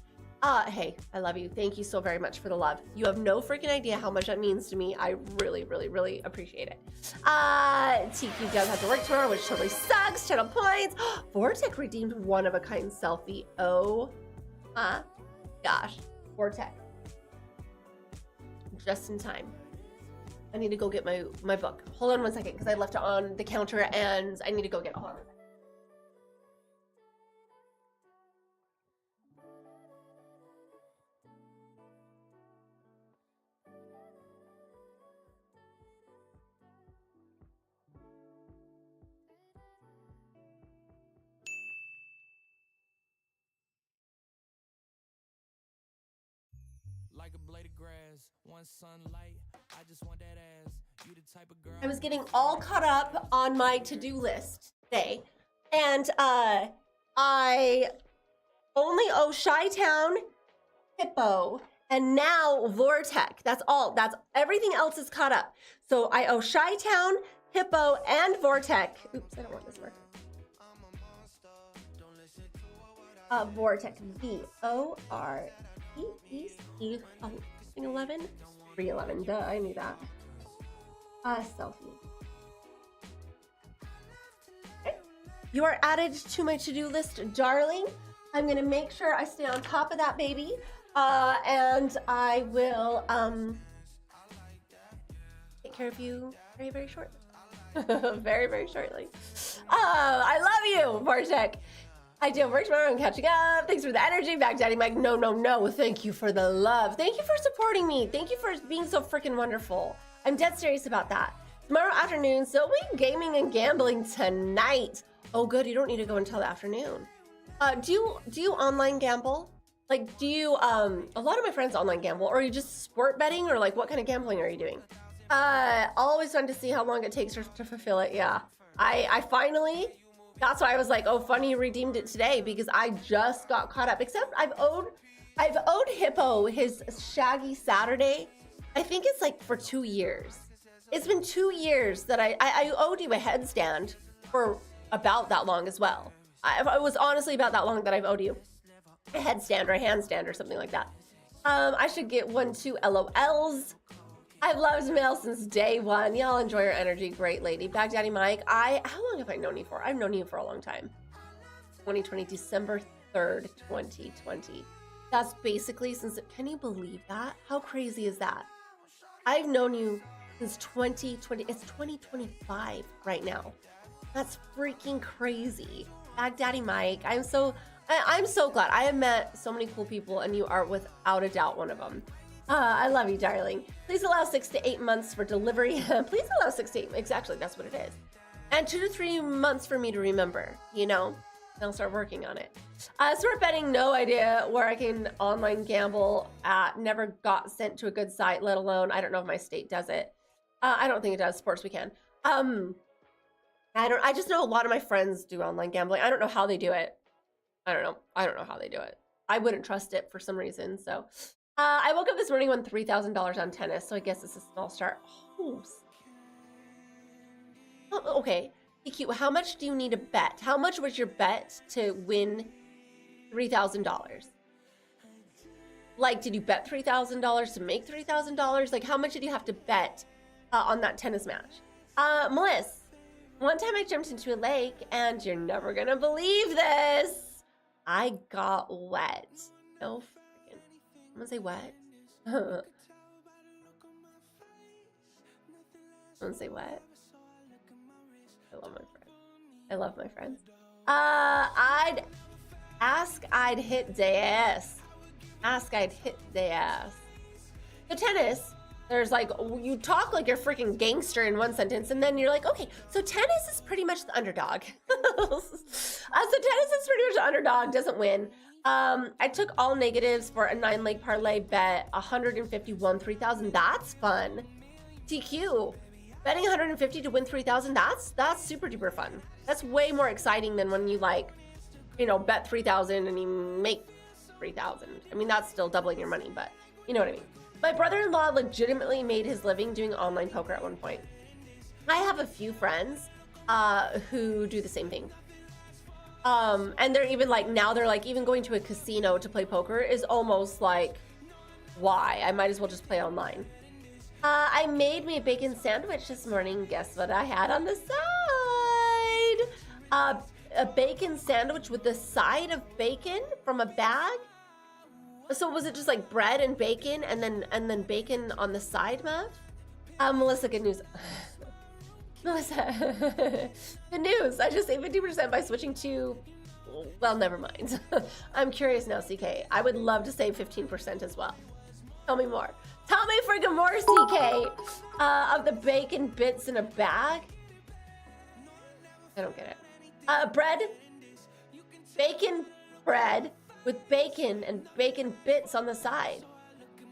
Hey, I love you. Thank you so very much for the love. You have no freaking idea how much that means to me. I really, really, really appreciate it. TQ does have to work tomorrow, which totally sucks. Channel points. Vortec redeemed one-of-a-kind selfie. Oh, gosh. Vortec. Just in time. I need to go get my book. Hold on one second, because I left it on the counter, and I need to go get it. Hold on. Like a blade of grass, one sunlight. I just want that ass. You the type of girl. I was getting all caught up on my to-do list today, and I only owe Chi-Town, Hippo, and now Vortec. That's all. That's everything else is caught up. So I owe Chi-Town, Hippo, and Vortec. Oops, I don't want this marker. Vortec. VORTEC. 11? 311. Duh, I knew that. Selfie. Okay. You are added to my to-do list, darling. I'm gonna make sure I stay on top of that, baby. And I will take care of you very, very shortly. Very, very shortly. I love you, Vortec. I do work tomorrow and catching up. Thanks for the energy. Back Daddy Mike. No. Thank you for the love. Thank you for supporting me. Thank you for being so freaking wonderful. I'm dead serious about that. Tomorrow afternoon, so we gaming and gambling tonight. Oh, good. You don't need to go until the afternoon. Do you online gamble? Like, do you, a lot of my friends online gamble, or are you just sport betting, or like, what kind of gambling are you doing? Always fun to see how long it takes to fulfill it. Yeah. I finally, that's why I was like, oh, funny you redeemed it today, because I just got caught up. Except I've owed Hippo his Shaggy Saturday. I think it's like for 2 years. It's been 2 years that I owed you a headstand for about that long as well. It was honestly about that long that I've owed you. a headstand or a handstand or something like that. I should get 1-2 LOLs. I've loved Mail since day one. Y'all enjoy your energy. Great lady. Baghdaddy Mike, how long have I known you for? I've known you for a long time. 2020, December 3rd, 2020. That's basically since, can you believe that? How crazy is that? I've known you since 2020. It's 2025 right now. That's freaking crazy. Baghdaddy Mike, I'm so glad. I have met so many cool people, and you are without a doubt one of them. I love you, darling. Please allow 6 to 8 months for delivery. Please allow 6 to 8. Exactly, that's what it is. And 2 to 3 months for me to remember, you know? I'll start working on it. Sport betting, no idea where I can online gamble at. Never got sent to a good site, let alone, I don't know if my state does it. I don't think it does. Sports Weekend. I just know a lot of my friends do online gambling. I don't know how they do it. I don't know how they do it. I wouldn't trust it for some reason. So I woke up this morning, won $3,000 on tennis. So I guess it's a small start. Oh, okay. Cute. How much do you need to bet? How much was your bet to win $3,000? Like, did you bet $3,000 to make $3,000? Like, how much did you have to bet on that tennis match? Melissa, one time I jumped into a lake, and you're never gonna believe this. I got wet. No freaking. I'm gonna say wet. I'm gonna say wet. I love my friends. I love my friends. I'd hit the ass. I'd hit the ass. So tennis, there's like, you talk like you're freaking gangster in one sentence, and then you're like, okay, so tennis is pretty much the underdog. So tennis is pretty much the underdog, doesn't win. I took all negatives for a 9-leg parlay bet, 151, 3,000. That's fun. TQ. Betting 150 to win 3,000, that's super duper fun. That's way more exciting than when you bet 3,000 and you make 3,000. I mean, that's still doubling your money, but you know what I mean. My brother-in-law legitimately made his living doing online poker at one point. I have a few friends who do the same thing. And they're even now they're even going to a casino to play poker is almost like, why? I might as well just play online. I made me a bacon sandwich this morning. Guess what I had on the side? A bacon sandwich with the side of bacon from a bag. So was it just like bread and bacon and then bacon on the side, Matt? Melissa, good news. Melissa, good news. I just saved 50% by switching to, well, never mind. I'm curious now, CK. I would love to save 15% as well. Tell me more. Tell me freaking more, CK, of the bacon bits in a bag. I don't get it. Bread, bacon bread with bacon and bacon bits on the side.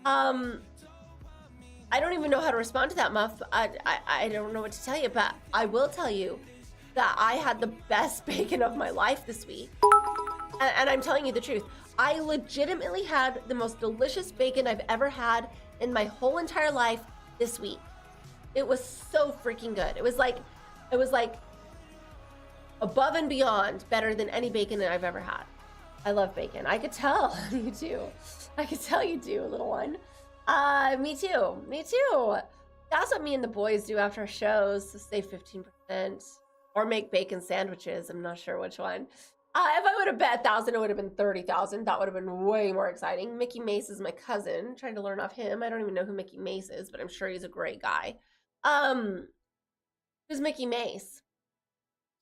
I don't even know how to respond to that, Muff. I don't know what to tell you, but I will tell you that I had the best bacon of my life this week. And I'm telling you the truth. I legitimately had the most delicious bacon I've ever had in my whole entire life this week. It was so freaking good. It was like above and beyond better than any bacon that I've ever had. I love bacon. I could tell you do. I could tell you do, little one. Me too. Me too. That's what me and the boys do after shows, to save 15% or make bacon sandwiches. I'm not sure which one. If I would have bet 1,000, it would have been 30,000. That would have been way more exciting. Mickey Mace is my cousin. Trying to learn off him. I don't even know who Mickey Mace is, but I'm sure he's a great guy. Who's Mickey Mace?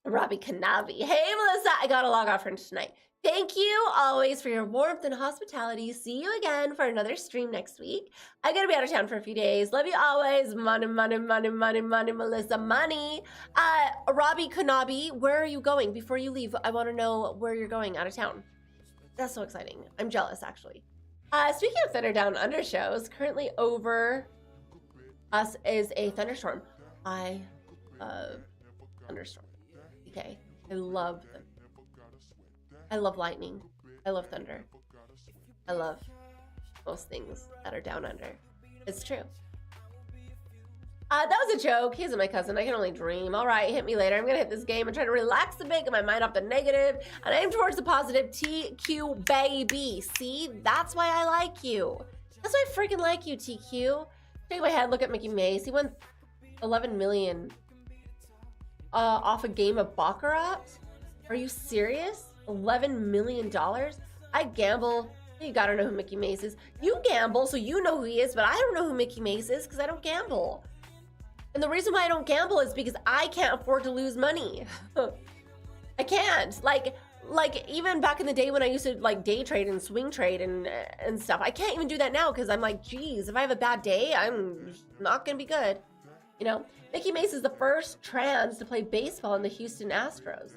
Robbie Kanavi. Hey, Melissa, I gotta log off for tonight. Thank you always for your warmth and hospitality. See you again for another stream next week. I gotta be out of town for a few days. Love you always. Money, money, money, money, money, Melissa, money. Robbie Kanabi, where are you going? Before you leave, I want to know where you're going out of town. That's so exciting. I'm jealous, actually. Speaking of Thunder Down Under shows, currently over us is a thunderstorm. I love thunderstorm. Okay, I love them. I love lightning. I love thunder. I love most things that are down under. It's true. That was a joke. He isn't my cousin. I can only dream. All right, hit me later. I'm gonna hit this game and try to relax a bit, get my mind off the negative, and aim towards the positive. TQ baby. See, that's why I like you. That's why I freaking like you, TQ. Shake my head. Look at Mickey Mace. He won 11 million off a game of baccarat. Are you serious? $11 million? I gamble. You gotta know who Mickey Mace is. You gamble, so you know who he is, but I don't know who Mickey Mace is because I don't gamble. And the reason why I don't gamble is because I can't afford to lose money. I can't. Like even back in the day when I used to like day trade and swing trade and stuff, I can't even do that now because I'm like, geez, if I have a bad day, I'm not gonna be good. You know, Mickey Mace is the first trans to play baseball in the Houston Astros.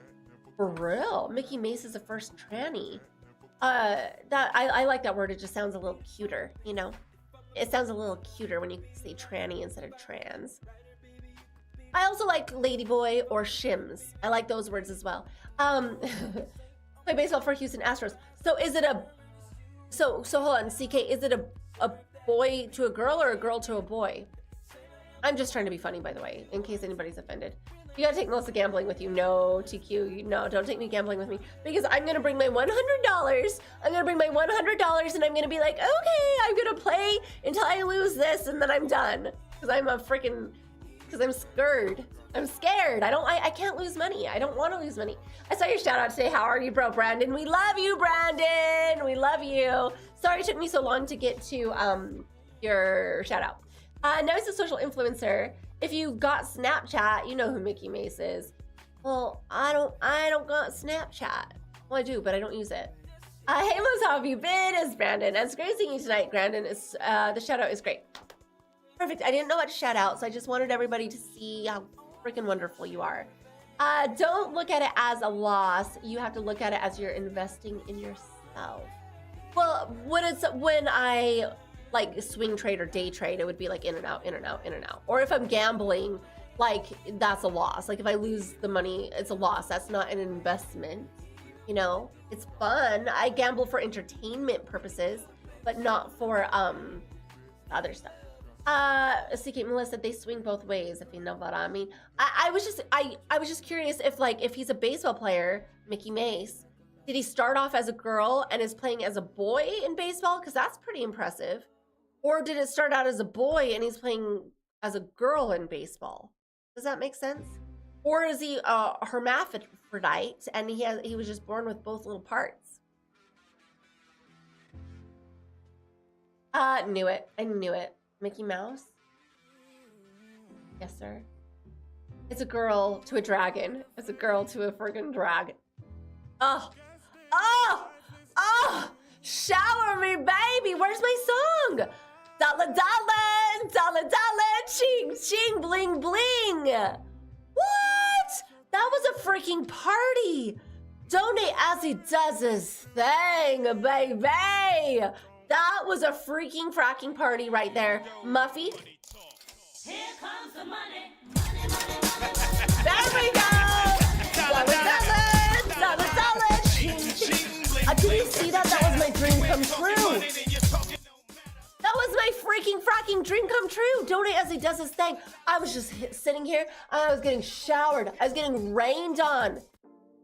For real, Mickey Mace is the first tranny. I like that word. It just sounds a little cuter, you know? It sounds a little cuter when you say tranny instead of trans. I also like ladyboy or shims. I like those words as well. Play baseball for Houston Astros. So is it a, so hold on, CK, is it a boy to a girl or a girl to a boy? I'm just trying to be funny, by the way, in case anybody's offended. You gotta take Melissa gambling with you. No, TQ, no, don't take me gambling with me. Because I'm gonna bring my $100. I'm gonna bring my $100 and I'm gonna be like, okay, I'm gonna play until I lose this and then I'm done. Because I'm I'm scared. I'm scared. I can't lose money. I don't wanna lose money. I saw your shout out today. How are you, bro, Brandon? We love you, Brandon. We love you. Sorry it took me so long to get to your shout out. Now he's a social influencer. If you got Snapchat, you know who Mickey Mace is. Well, I don't got Snapchat. Well, I do, but I don't use it. Hey, Mos, how have you been? It's Brandon. It's great seeing you tonight, Brandon. It's, the shout out is great. Perfect. I didn't know what to shout out, so I just wanted everybody to see how freaking wonderful you are. Don't look at it as a loss. You have to look at it as you're investing in yourself. Well, when I like swing trade or day trade, it would be like in and out, in and out, in and out. Or if I'm gambling, like that's a loss. Like if I lose the money, it's a loss. That's not an investment. You know, it's fun. I gamble for entertainment purposes, but not for other stuff. CK Melissa, they swing both ways, if you know what I mean. I was just curious if he's a baseball player, Mickey Mace, did he start off as a girl and is playing as a boy in baseball? Because that's pretty impressive. Or did it start out as a boy and he's playing as a girl in baseball? Does that make sense? Or is he a hermaphrodite and he was just born with both little parts? Knew it. I knew it. Mickey Mouse? Yes, sir. It's a girl to a dragon. It's a girl to a friggin' dragon. Oh! Oh! Oh! Shower me, baby! Where's my song? Dollar, dollar, dollar, dollar, ching, ching, bling, bling. What? That was a freaking party. Donate as he does his thing, baby. That was a freaking fracking party right there. Muffy. Here comes the money. There we go. Dollar, dollar, dollar, dollar, ching, ching. Did you see that? That was my dream come true. That was my freaking fracking dream come true. Donate as he does his thing. I was just sitting here. I was getting showered. I was getting rained on.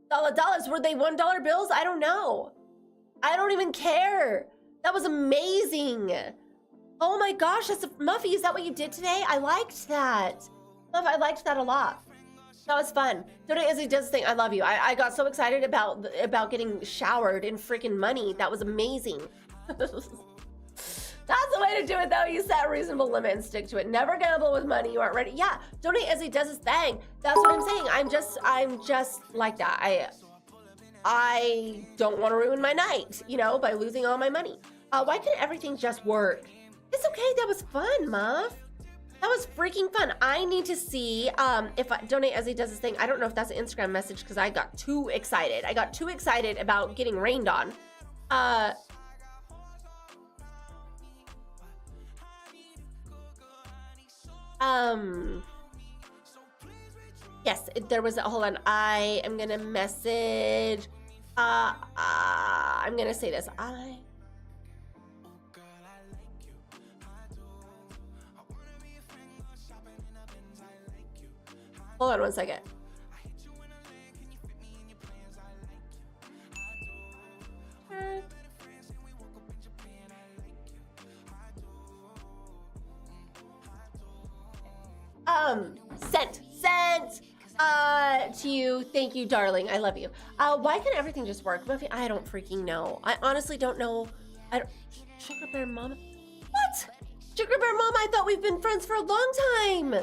Dollars. Were they $1 bills? I don't know. I don't even care. That was amazing. Oh my gosh, that's a Muffy. Is that what you did today? I liked that. I liked that a lot. That was fun. Donate as he does his thing. I love you. I got so excited about getting showered in freaking money. That was amazing. That's the way to do it, though. You set a reasonable limit and stick to it. Never gamble with money you aren't ready. Yeah, donate as he does his thing. That's what I'm saying. I'm just like that. I don't want to ruin my night, you know, by losing all my money. Why can't everything just work? It's okay. That was fun, Muff. That was freaking fun. I need to see if I donate as he does his thing. I don't know if that's an Instagram message because I got too excited. I got too excited about getting rained on. Yes, there was a, hold on. I am gonna message, I'm gonna say this. Hold on one second. Sent to you. Thank you, darling. I love you. Why can't everything just work? Muffy, I don't freaking know. I honestly don't know. Sugar Bear Mama? What? Sugar Bear Mama, I thought we've been friends for a long time.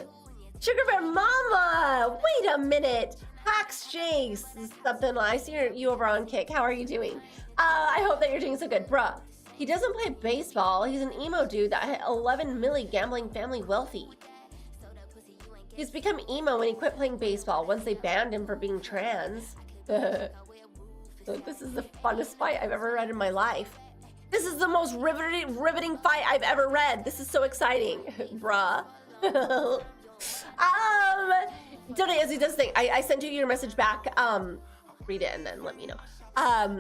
Sugar Bear Mama, wait a minute. Hacks Jace, something. I see you over on Kick. How are you doing? I hope that you're doing so good. Bruh, he doesn't play baseball. He's an emo dude that had 11 milli gambling family wealthy. He's become emo when he quit playing baseball once they banned him for being trans. This is the funnest fight I've ever read in my life. This is the most riveting fight I've ever read. This is so exciting, bruh. Donate as he does thing. I sent you your message back. Read it and then let me know.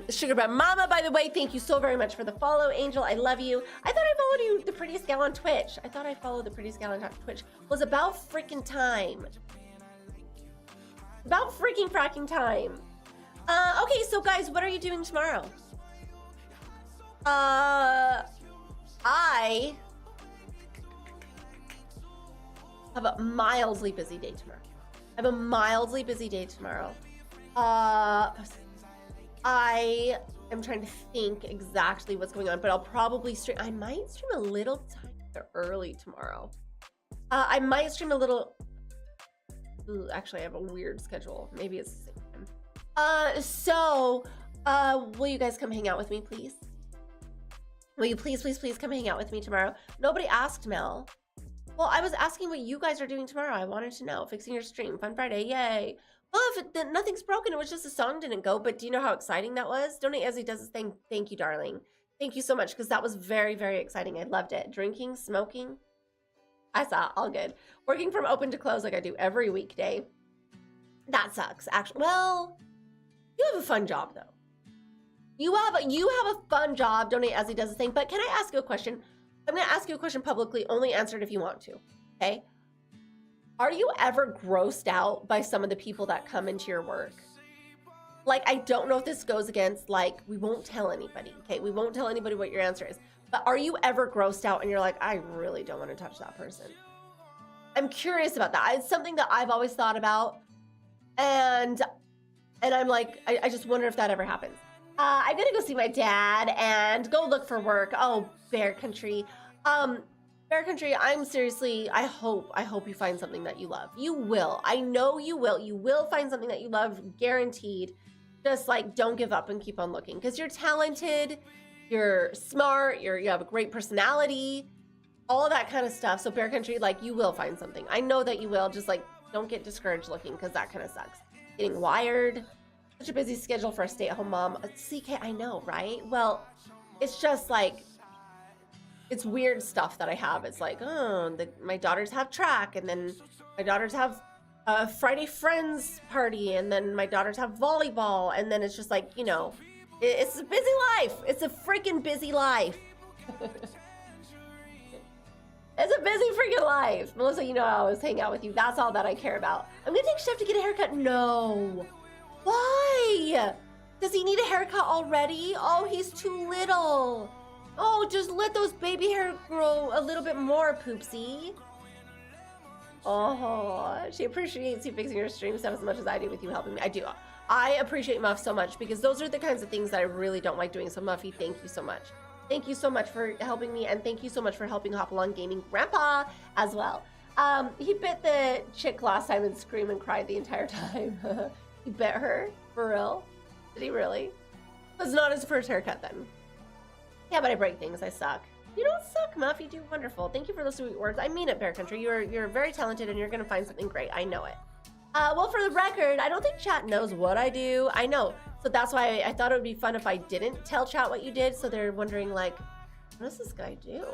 Sugar Bear Mama, by the way, thank you so very much for the follow. Angel, I love you. I thought I followed you, the prettiest gal on Twitch. I thought I followed the prettiest gal on Twitch. It was about freaking time. About freaking fracking time. Okay, so guys, what are you doing tomorrow? I have a mildly busy day tomorrow. I am trying to think exactly what's going on, but I'll probably stream. I might stream a little early tomorrow. I might stream a little. Ooh, actually, I have a weird schedule. Maybe it's the same time. Will you guys come hang out with me, please? Will you please come hang out with me tomorrow? Nobody asked, Mel. Well, I was asking what you guys are doing tomorrow. I wanted to know. Fixing your stream. Fun Friday. Yay. Well, if nothing's broken, it was just a song didn't go. But do you know how exciting that was? Donate as he does his thing. Thank you, darling. Thank you so much, because that was very, very exciting. I loved it. Drinking, smoking. I saw all good. Working from open to close like I do every weekday. That sucks. Actually, well, you have a fun job, though. You have a fun job. Donate as he does his thing. But can I ask you a question? I'm going to ask you a question publicly. Only answer it if you want to. Okay? Are you ever grossed out by some of the people that come into your work? Like, I don't know if this goes against, like, we won't tell anybody, okay? We won't tell anybody what your answer is. But are you ever grossed out and you're like, I really don't want to touch that person? I'm curious about that. It's something that I've always thought about. And I'm like, I just wonder if that ever happens. I'm going to go see my dad and go look for work. Oh, Bear Country. Bear Country, I'm seriously, I hope you find something that you love. You will. I know you will. You will find something that you love, guaranteed. Just like, don't give up and keep on looking, because you're talented, you're smart, you have a great personality, all that kind of stuff. So Bear Country, like, you will find something. I know that you will. Just like, don't get discouraged looking, because that kind of sucks. Getting wired, such a busy schedule for a stay-at-home mom. CK, I know, right? Well, it's just like, it's weird stuff that I have. It's like, my daughters have track, and then my daughters have a Friday Friends party, and then my daughters have volleyball, and then it's just like, you know, it's a busy life. It's a freaking busy life. It's a busy freaking life. Melissa, you know I always hang out with you. That's all that I care about. I'm gonna take Chef to get a haircut. No. Why? Does he need a haircut already? Oh, he's too little. Oh, just let those baby hair grow a little bit more, Poopsie. Oh, she appreciates you fixing her stream stuff as much as I do with you helping me. I do. I appreciate Muff so much, because those are the kinds of things that I really don't like doing. So Muffy, thank you so much. Thank you so much for helping me, and thank you so much for helping Hop Along Gaming Grandpa as well. He bit the chick last time and screamed and cried the entire time. He bit her? For real? Did he really? That's not his first haircut then. Yeah, but I break things. I suck. You don't suck, Muff. You do wonderful. Thank you for those sweet words. I mean it, Bear Country. You're very talented, and you're going to find something great. I know it. Well, for the record, I don't think chat knows what I do. I know. So that's why I thought it would be fun if I didn't tell chat what you did. So they're wondering, like, what does this guy do?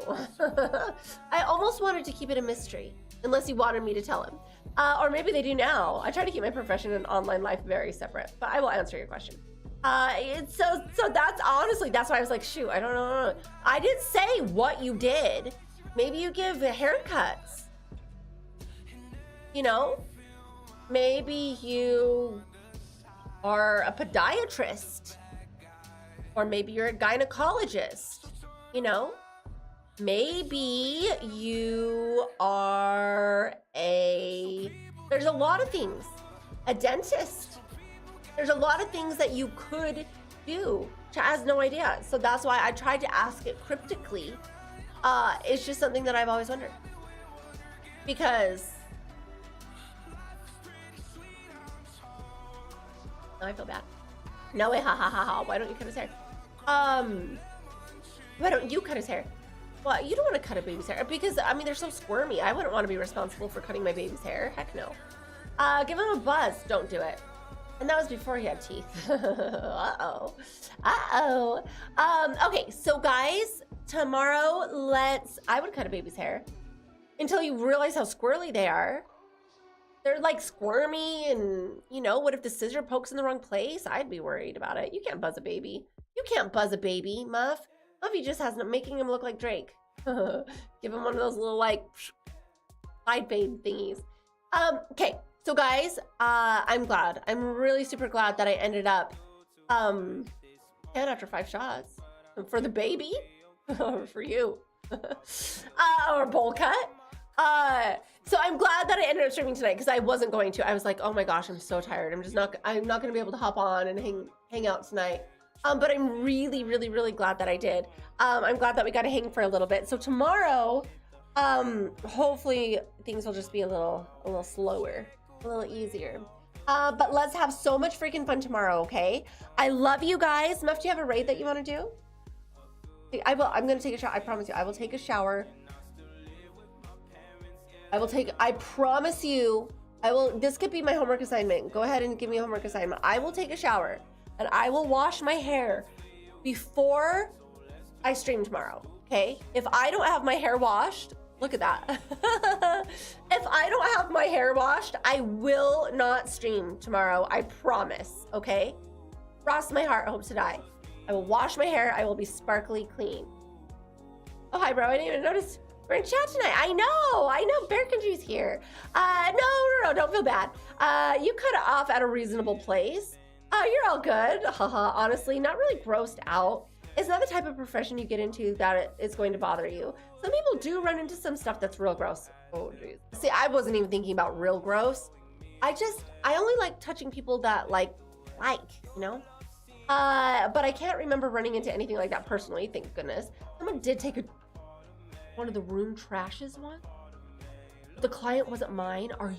I almost wanted to keep it a mystery, unless he wanted me to tell him. Or maybe they do now. I try to keep my profession and online life very separate, but I will answer your question. So that's honestly, that's why I was like, shoot, I don't know. I didn't say what you did. Maybe you give haircuts. You know? Maybe you are a podiatrist, or maybe you're a gynecologist, you know? Maybe you are there's a lot of things, a dentist. There's a lot of things that you could do. Chat has no idea. So that's why I tried to ask it cryptically. It's just something that I've always wondered. Because now I feel bad. No way, ha ha ha ha. Why don't you cut his hair? Why don't you cut his hair? Well, you don't want to cut a baby's hair because, I mean, they're so squirmy. I wouldn't want to be responsible for cutting my baby's hair. Heck no. Give him a buzz. Don't do it. And that was before he had teeth. Uh-oh. Uh-oh. Okay, so guys, tomorrow I would cut a baby's hair until you realize how squirrely they are. They're like squirmy and, you know, what if the scissor pokes in the wrong place? I'd be worried about it. You can't buzz a baby. You can't buzz a baby, Muff. Muffy just has making him look like Drake. Give him one of those little like side fade thingies. Okay, so guys, I'm glad. I'm really super glad that I ended up 10 after 5 shots for the baby or for you or bowl cut. So I'm glad that I ended up streaming tonight because I wasn't going to. I was like, oh my gosh, I'm so tired. I'm not gonna be able to hop on and hang out tonight. But I'm really, really, really glad that I did. I'm glad that we got to hang for a little bit. So tomorrow, hopefully things will just be a little slower, a little easier. But let's have so much freaking fun tomorrow, okay? I love you guys. Muff, do you have a raid that you want to do? I will. I'm gonna take a shower. I promise you. I will take a shower. I promise you. I will. This could be my homework assignment. Go ahead and give me a homework assignment. I will take a shower. And I will wash my hair before I stream tomorrow, okay? If I don't have my hair washed, look at that. If I don't have my hair washed, I will not stream tomorrow, I promise, okay? Cross my heart, hope to die. I will wash my hair, I will be sparkly clean. Oh, hi, bro, I didn't even notice we're in chat tonight. I know, Bear Country's here. No, don't feel bad. You cut it off at a reasonable place. You're all good. Haha, honestly, not really grossed out. It's not the type of profession you get into that it's going to bother you. Some people do run into some stuff that's real gross. Oh, jeez. See, I wasn't even thinking about real gross. I only like touching people that you know? But I can't remember running into anything like that personally, thank goodness. Someone did take one of the room trashes one. The client wasn't mine. Are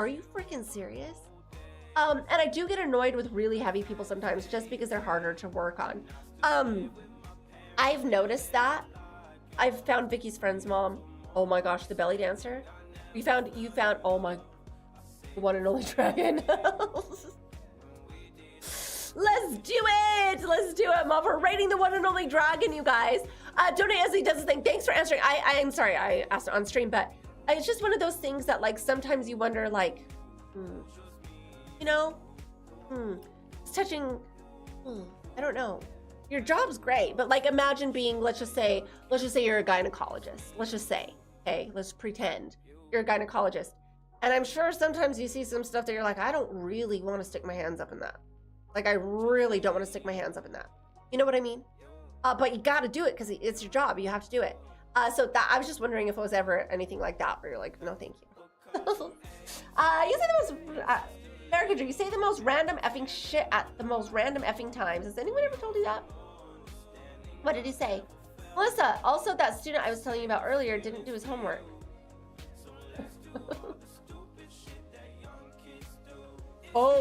you freaking serious? And I do get annoyed with really heavy people sometimes just because they're harder to work on. I've noticed that. I've found Vicky's friend's mom. Oh my gosh, the belly dancer. You found, oh my, the one and only dragon. Let's do it, Mom. We're rating the one and only dragon, you guys. Donate as he does his thing. Thanks for answering. I'm sorry, I asked it on stream, but it's just one of those things that like sometimes you wonder like, you know, it's touching, I don't know. Your job's great, but like imagine being, let's just say you're a gynecologist. Let's just say, okay, let's pretend you're a gynecologist. And I'm sure sometimes you see some stuff that you're like, I don't really want to stick my hands up in that. Like I really don't want to stick my hands up in that. You know what I mean? But you got to do it because it's your job. You have to do it. So that I was just wondering if it was ever anything like that where you're like, no, thank you. You say the most, America, you say the most random effing shit at the most random effing times. Has anyone ever told you that? What did he say? Melissa, also that student I was telling you about earlier didn't do his homework.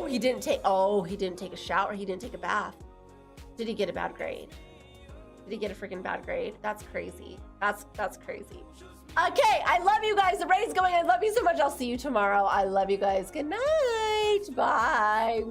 He didn't take a shower. He didn't take a bath. Did he get a bad grade? Did he get a freaking bad grade? That's crazy. That's crazy. Okay, I love you guys. The raid's going. I love you so much. I'll see you tomorrow. I love you guys. Good night. Bye.